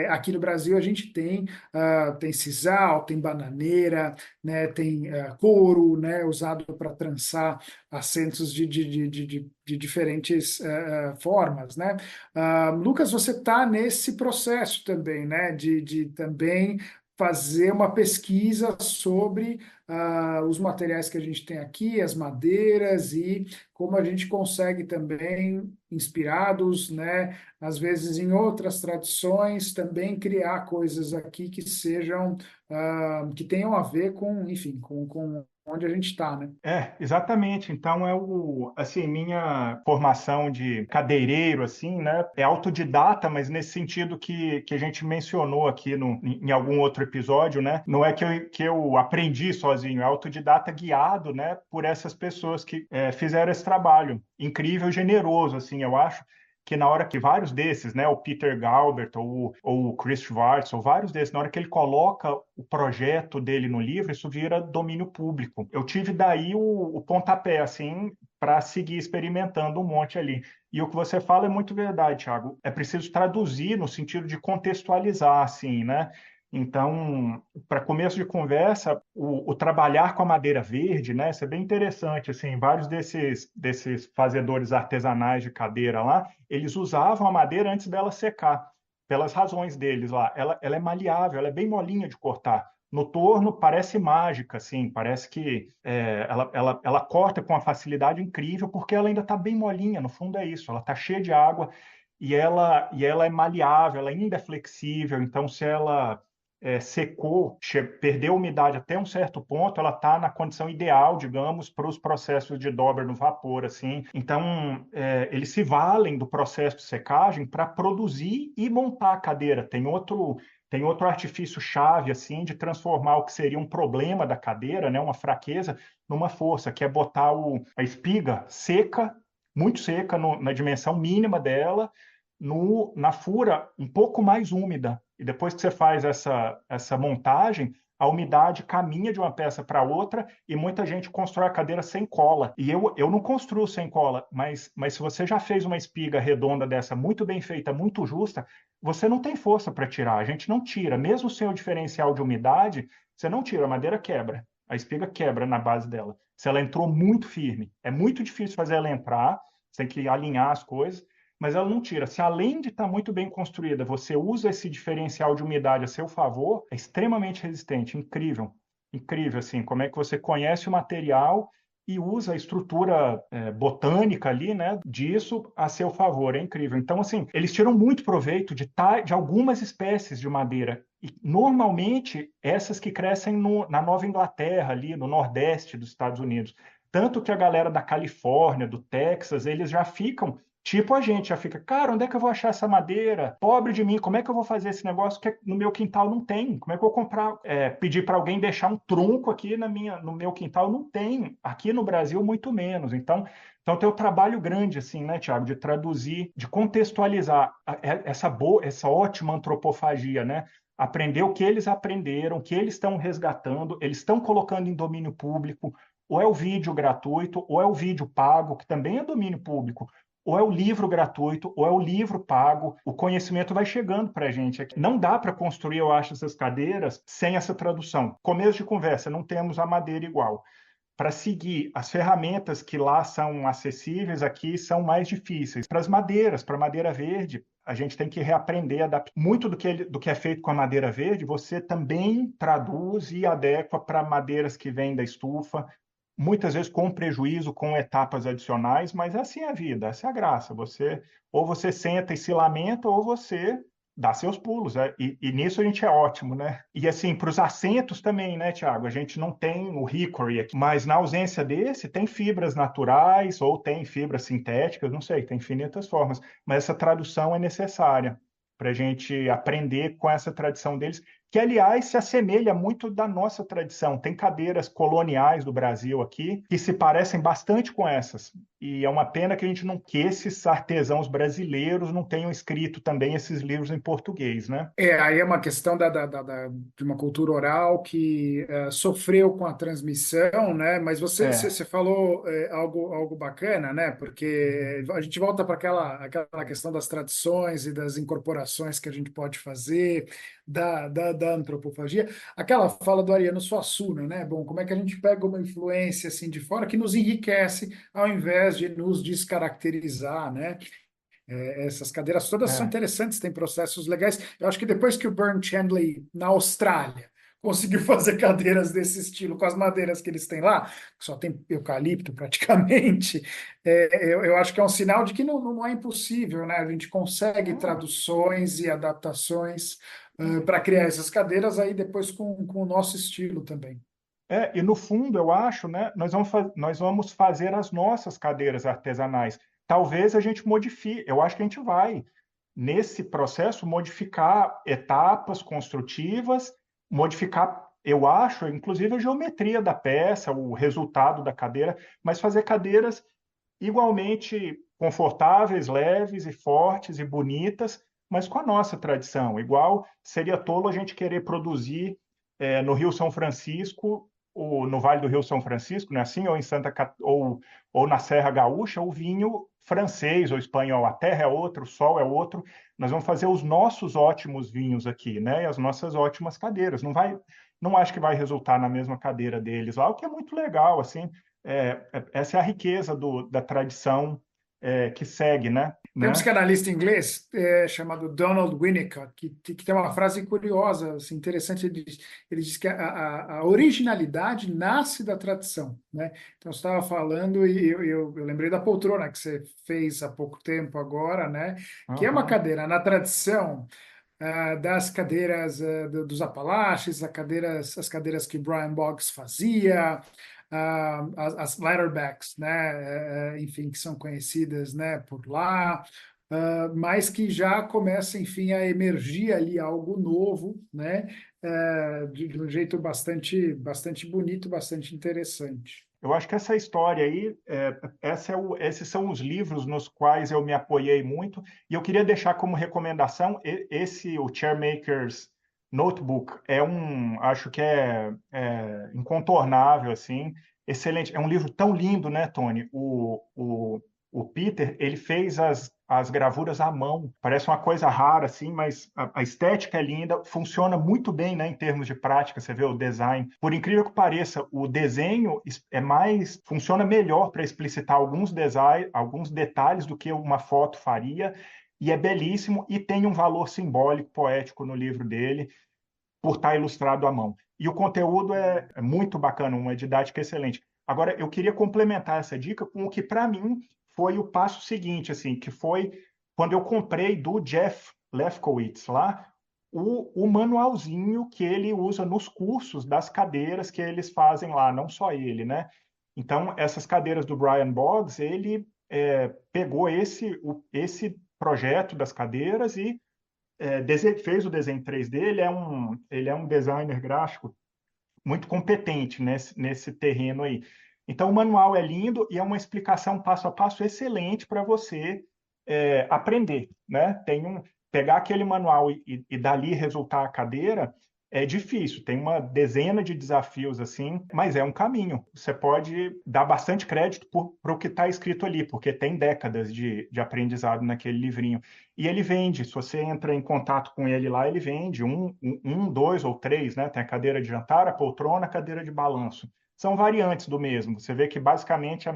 Aqui no Brasil a gente tem sisal, tem bananeira, né? Tem couro, né? Usado para trançar assentos de diferentes formas, né? Lucas, você está nesse processo também, né? De também fazer uma pesquisa sobre os materiais que a gente tem aqui, as madeiras e como a gente consegue também, inspirados, né, às vezes em outras tradições, também criar coisas aqui que sejam, que tenham a ver com, enfim, com onde a gente está, né? Exatamente. Então assim, minha formação de cadeireiro, assim, né, é autodidata, mas nesse sentido que a gente mencionou aqui em algum outro episódio, né, não é que eu aprendi sozinho, é autodidata guiado, né, por essas pessoas que fizeram esse trabalho incrível, e generoso, assim, eu acho. Que na hora que vários desses, né, o Peter Galbert ou o Chris Schwartz, ou vários desses, na hora que ele coloca o projeto dele no livro, isso vira domínio público. Eu tive daí o pontapé, assim, para seguir experimentando um monte ali. E o que você fala é muito verdade, Thiago. É preciso traduzir no sentido de contextualizar, assim, né? Então, para começo de conversa, o trabalhar com a madeira verde, né? Isso é bem interessante, assim, vários desses fazedores artesanais de cadeira lá, eles usavam a madeira antes dela secar, pelas razões deles lá. Ela é maleável, ela é bem molinha de cortar. No torno parece mágica, assim, parece que ela corta com uma facilidade incrível, porque ela ainda está bem molinha, no fundo é isso, ela está cheia de água e ela é maleável, ela ainda é flexível, então se ela secou, perdeu a umidade até um certo ponto, ela está na condição ideal, digamos, para os processos de dobra no vapor, assim. Então, eles se valem do processo de secagem para produzir e montar a cadeira. Tem outro artifício chave, assim, de transformar o que seria um problema da cadeira, né, uma fraqueza, numa força, que é botar a espiga seca, muito seca, na dimensão mínima dela, na fura um pouco mais úmida. E depois que você faz essa montagem, a umidade caminha de uma peça para outra e muita gente constrói a cadeira sem cola. E eu não construo sem cola, mas se você já fez uma espiga redonda dessa, muito bem feita, muito justa, você não tem força para tirar. A gente não tira. Mesmo sem o diferencial de umidade, você não tira, a madeira quebra. A espiga quebra na base dela. Se ela entrou muito firme. É muito difícil fazer ela entrar, você tem que alinhar as coisas, mas ela não tira. Se além de estar muito bem construída, você usa esse diferencial de umidade a seu favor, é extremamente resistente, incrível. Incrível, assim, como é que você conhece o material e usa a estrutura botânica ali, né, disso a seu favor, é incrível. Então, assim, eles tiram muito proveito de algumas espécies de madeira, e normalmente essas que crescem na Nova Inglaterra, ali no Nordeste dos Estados Unidos. Tanto que a galera da Califórnia, do Texas, eles já ficam. Tipo, a gente já fica, cara, onde é que eu vou achar essa madeira? Pobre de mim, como é que eu vou fazer esse negócio que no meu quintal não tem? Como é que eu vou comprar, pedir para alguém deixar um tronco aqui no meu quintal? Não tem. Aqui no Brasil, muito menos. Então tem um trabalho grande, assim, né, Tiago, de traduzir, de contextualizar essa ótima antropofagia, né? Aprender o que eles aprenderam, o que eles estão resgatando, eles estão colocando em domínio público, ou é o vídeo gratuito, ou é o vídeo pago, que também é domínio público, ou é o livro gratuito, ou é o livro pago. O conhecimento vai chegando para a gente. Não dá para construir, eu acho, essas cadeiras sem essa tradução. Começo de conversa, não temos a madeira igual. Para seguir, as ferramentas que lá são acessíveis, aqui são mais difíceis. Para as madeiras, para a madeira verde, a gente tem que reaprender, adaptar. Muito do que é feito com a madeira verde, você também traduz e adequa para madeiras que vêm da estufa, muitas vezes com prejuízo, com etapas adicionais, mas assim é a vida, essa é a graça. Ou você senta e se lamenta, ou você dá seus pulos, né? E nisso a gente é ótimo, né? E assim, para os assentos também, né, Tiago? A gente não tem o hickory aqui, mas na ausência desse, tem fibras naturais ou tem fibras sintéticas, não sei, tem infinitas formas, mas essa tradução é necessária para a gente aprender com essa tradição deles que, aliás, se assemelha muito da nossa tradição. Tem cadeiras coloniais do Brasil aqui que se parecem bastante com essas. E é uma pena que a gente não, que esses artesãos brasileiros não tenham escrito também esses livros em português, né? Aí é uma questão de uma cultura oral que sofreu com a transmissão, né? Mas É, você falou algo bacana, né? Porque a gente volta para aquela questão das tradições e das incorporações que a gente pode fazer, da antropofagia. Aquela fala do Ariano Suassuna, né? Bom, como é que a gente pega uma influência assim de fora que nos enriquece ao invés de nos descaracterizar, né? Essas cadeiras todas são é. interessantes, têm processos legais. Eu acho que depois que o Bern Chandler, na Austrália, conseguiu fazer cadeiras desse estilo, com as madeiras que eles têm lá, que só tem eucalipto praticamente, eu acho que é um sinal de que não é impossível, né? A gente consegue traduções e adaptações para criar essas cadeiras aí depois com o nosso estilo também. E no fundo, eu acho, né, nós vamos fazer as nossas cadeiras artesanais. Talvez a gente modifique, eu acho que a gente vai, nesse processo, modificar etapas construtivas, modificar, eu acho, inclusive a geometria da peça, o resultado da cadeira, mas fazer cadeiras igualmente confortáveis, leves e fortes e bonitas, mas com a nossa tradição. Igual seria tolo a gente querer produzir no Rio São Francisco, ou no Vale do Rio São Francisco, não é assim? Ou em ou na Serra Gaúcha, o vinho francês ou espanhol. A terra é outra, o sol é outro. Nós vamos fazer os nossos ótimos vinhos aqui, né? E as nossas ótimas cadeiras. Não acho que vai resultar na mesma cadeira deles lá, o que é muito legal, assim. Essa é a riqueza da tradição que segue, né? Tem um né? psicanalista inglês chamado Donald Winnicott que tem uma frase curiosa, assim, interessante. Ele diz que a originalidade nasce da tradição, né? Então, você estava falando e eu lembrei da poltrona que você fez há pouco tempo agora, né? Que é uma Uhum. cadeira na tradição das cadeiras dos Apalaches, as cadeiras que Brian Boggs fazia, as ladderbacks, né, enfim, que são conhecidas, né, por lá, mas que já começa, enfim, a emergir ali algo novo, né, de um jeito bastante bonito, bastante interessante. Eu acho que essa história aí, esses são os livros nos quais eu me apoiei muito, e eu queria deixar como recomendação o Chairmaker's Notebook, acho que é incontornável, assim, excelente. É um livro tão lindo, né, Tony? O Peter, ele fez as gravuras à mão. Parece uma coisa rara, assim, mas a estética é linda, funciona muito bem, né, em termos de prática. Você vê o design. Por incrível que pareça, o desenho funciona melhor para explicitar alguns detalhes do que uma foto faria. E é belíssimo e tem um valor simbólico, poético no livro dele, por estar ilustrado à mão. E o conteúdo é muito bacana, uma didática excelente. Agora, eu queria complementar essa dica com o que, para mim, foi o passo seguinte, assim, que foi quando eu comprei do Jeff Lefkowitz lá o manualzinho que ele usa nos cursos das cadeiras que eles fazem lá, não só ele, né? Então, essas cadeiras do Brian Boggs, ele pegou esse projeto das cadeiras e fez o desenho 3D. Ele é um designer gráfico muito competente nesse terreno aí. Então, o manual é lindo e é uma explicação passo a passo excelente para você aprender, né? Pegar aquele manual e dali resultar a cadeira é difícil, tem uma dezena de desafios assim, mas é um caminho. Você pode dar bastante crédito para o que está escrito ali, porque tem décadas de aprendizado naquele livrinho. E ele vende, se você entra em contato com ele lá, ele vende dois ou três, né? Tem a cadeira de jantar, a poltrona, a cadeira de balanço. São variantes do mesmo. Você vê que basicamente é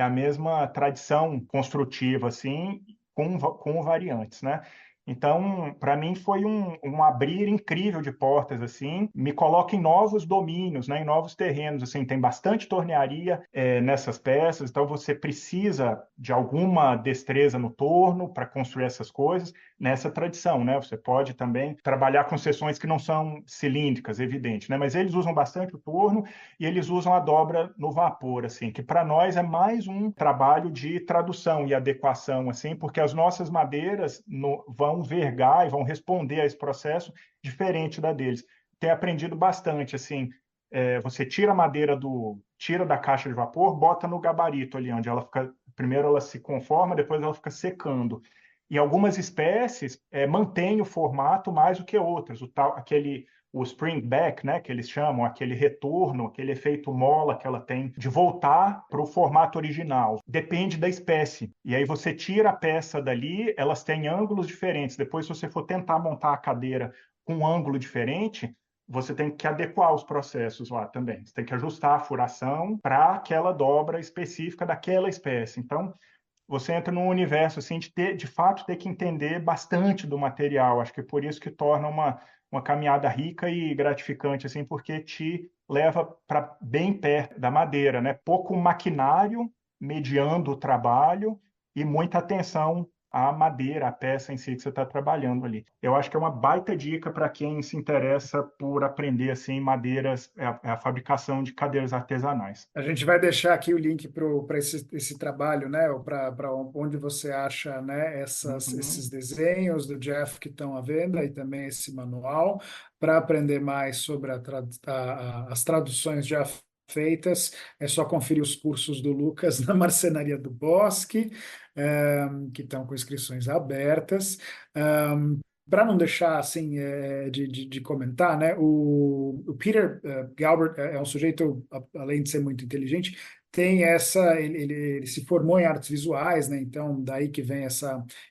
a mesma tradição construtiva, assim, com variantes, né? Então, para mim foi um abrir incrível de portas, assim, me coloca em novos domínios, né, em novos terrenos, assim, tem bastante tornearia nessas peças, então você precisa de alguma destreza no torno para construir essas coisas nessa tradição, né? Você pode também trabalhar com seções que não são cilíndricas, evidente, né? Mas eles usam bastante o torno e eles usam a dobra no vapor, assim, que para nós é mais um trabalho de tradução e adequação, assim, porque as nossas madeiras vão vão vergar e vão responder a esse processo diferente da deles. Tenho aprendido bastante, assim, você tira a madeira tira da caixa de vapor, bota no gabarito ali, onde ela fica, primeiro ela se conforma, depois ela fica secando. E algumas espécies mantêm o formato mais do que outras. O spring back, né, que eles chamam, aquele retorno, aquele efeito mola que ela tem de voltar para o formato original. Depende da espécie. E aí você tira a peça dali, elas têm ângulos diferentes. Depois, se você for tentar montar a cadeira com um ângulo diferente, você tem que adequar os processos lá também. Você tem que ajustar a furação para aquela dobra específica daquela espécie. Então, você entra num universo assim de fato ter que entender bastante do material. Acho que é por isso que torna uma caminhada rica e gratificante, assim, porque te leva para bem perto da madeira, né? Pouco maquinário mediando o trabalho e muita atenção à madeira, à peça em si que você está trabalhando ali. Eu acho que é uma baita dica para quem se interessa por aprender assim madeiras, a fabricação de cadeiras artesanais. A gente vai deixar aqui o link para esse trabalho, né? Ou para onde você acha, né, Uhum. esses desenhos do Jeff que estão à venda e também esse manual para aprender mais sobre as traduções já feitas. É só conferir os cursos do Lucas na Marcenaria do Bosque, que estão com inscrições abertas. Para não deixar assim de comentar, né? O Peter Galbraith é um sujeito, além de ser muito inteligente, tem ele se formou em artes visuais, né? Então daí que vem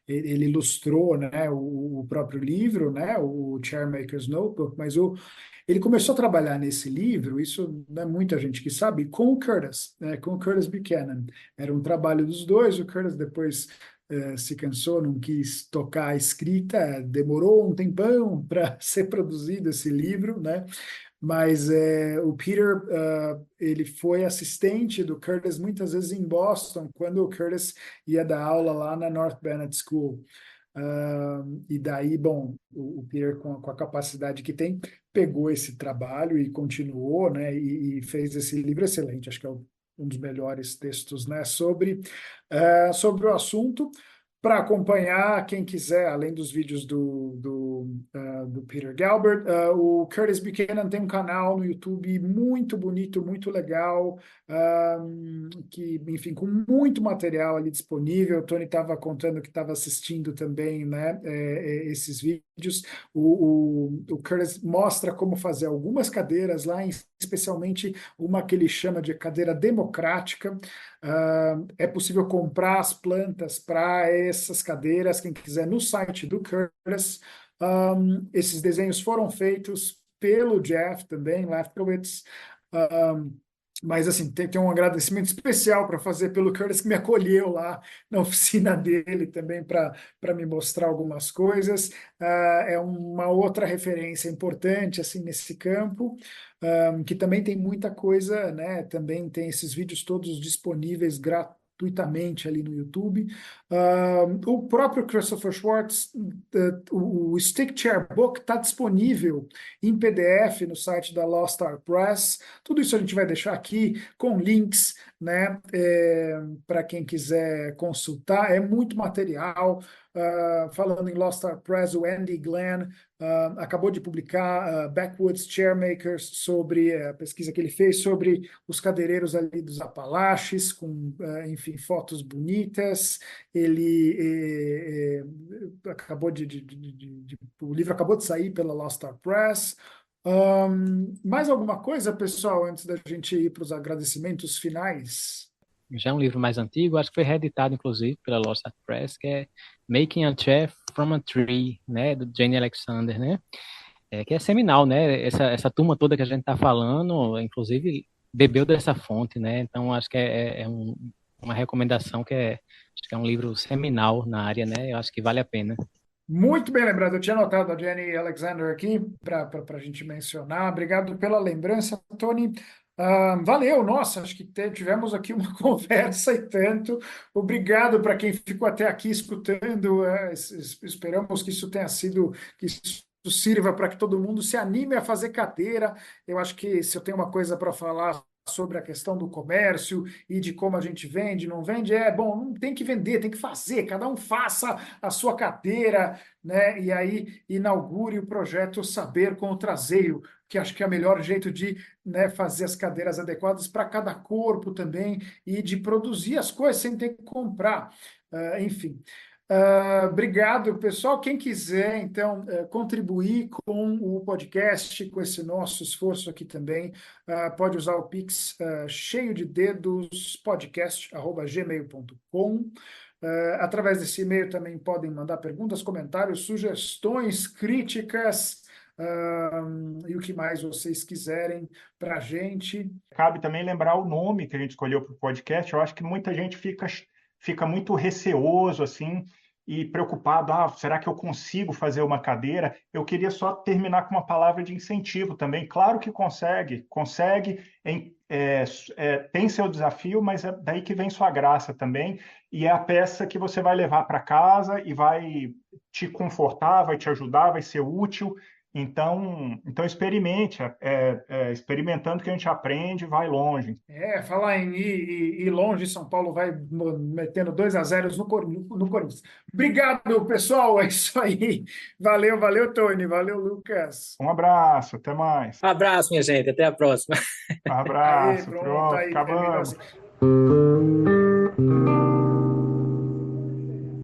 ele ilustrou, né? O próprio livro, né? O Chairmaker's Notebook, mas ele começou a trabalhar nesse livro, isso não é muita gente que sabe, com o Curtis, né? Com o Curtis Buchanan. Era um trabalho dos dois. O Curtis depois se cansou, não quis tocar a escrita, demorou um tempão para ser produzido esse livro, né? Mas o Peter, ele foi assistente do Curtis muitas vezes em Boston, quando o Curtis ia dar aula lá na North Bennett School. E daí, bom, o Peter, com a capacidade que tem, pegou esse trabalho e continuou, né? E fez esse livro excelente, acho que é um dos melhores textos, né, sobre o assunto. Para acompanhar, quem quiser, além dos vídeos do Peter Galbraith, o Curtis Buchanan tem um canal no YouTube muito bonito, muito legal, que, enfim, com muito material ali disponível. O Tony estava contando que estava assistindo também, né, esses vídeos. O Curtis mostra como fazer algumas cadeiras lá, especialmente uma que ele chama de cadeira democrática. É possível comprar as plantas para essas cadeiras, quem quiser, no site do Curtis. Esses desenhos foram feitos pelo Jeff também, Lefkowitz. Um, mas, assim, tem um agradecimento especial para fazer pelo Curtis, que me acolheu lá na oficina dele também para me mostrar algumas coisas. É uma outra referência importante, assim, nesse campo, que também tem muita coisa, né? Também tem esses vídeos todos disponíveis gratuitamente ali no YouTube. O próprio Christopher Schwartz, o Stick Chair Book está disponível em PDF no site da Lost Art Press. Tudo isso a gente vai deixar aqui com links, né, para quem quiser consultar. É muito material. Falando em Lost Art Press, o Andy Glenn acabou de publicar Backwoods Chairmakers, sobre a pesquisa que ele fez sobre os cadeireiros ali dos Apalaches, com, enfim, fotos bonitas. Ele acabou o livro acabou de sair pela Lost Art Press. Mais alguma coisa, pessoal, antes da gente ir para os agradecimentos finais? Já é um livro mais antigo, acho que foi reeditado, inclusive, pela Lost Art Press, que é Making a Chair from a Tree, né, do Jane Alexander, né, que é seminal, né, essa turma toda que a gente está falando, inclusive, bebeu dessa fonte, né, então acho que uma recomendação acho que é um livro seminal na área, né, eu acho que vale a pena. Muito bem lembrado, eu tinha anotado a Jenny Alexander aqui para a gente mencionar. Obrigado pela lembrança, Tony. Valeu, nossa, acho que tivemos aqui uma conversa e tanto. Obrigado para quem ficou até aqui escutando. Esperamos que isso tenha sido, que isso sirva para que todo mundo se anime a fazer cadeira. Eu acho que se eu tenho uma coisa para falar sobre a questão do comércio e de como a gente vende, não vende, bom, não tem que vender, tem que fazer, cada um faça a sua cadeira, né? E aí inaugure o projeto Saber com o Traseiro, que acho que é o melhor jeito de, né, fazer as cadeiras adequadas para cada corpo também e de produzir as coisas sem ter que comprar. Enfim. Obrigado, pessoal. Quem quiser, então, contribuir com o podcast, com esse nosso esforço aqui também, pode usar o Pix cheio de dedos, podcast@gmail.com. Através desse e-mail também podem mandar perguntas, comentários, sugestões, críticas, e o que mais vocês quiserem para a gente. Cabe também lembrar o nome que a gente escolheu para o podcast. Eu acho que muita gente fica muito receoso assim e preocupado. Será que eu consigo fazer uma cadeira? Eu queria só terminar com uma palavra de incentivo também. Claro que consegue, tem seu desafio, mas é daí que vem sua graça também. E é a peça que você vai levar para casa e vai te confortar, vai te ajudar, vai ser útil. Então experimente, experimentando que a gente aprende, vai longe. Falar em ir longe, São Paulo vai metendo 2-0 no Corinthians. Obrigado, pessoal. É isso aí. Valeu, Tony. Valeu, Lucas. Um abraço, até mais. Um abraço, minha gente. Até a próxima. Um Aí, abraço, pronto, pronto, aí terminou acabamos. assim.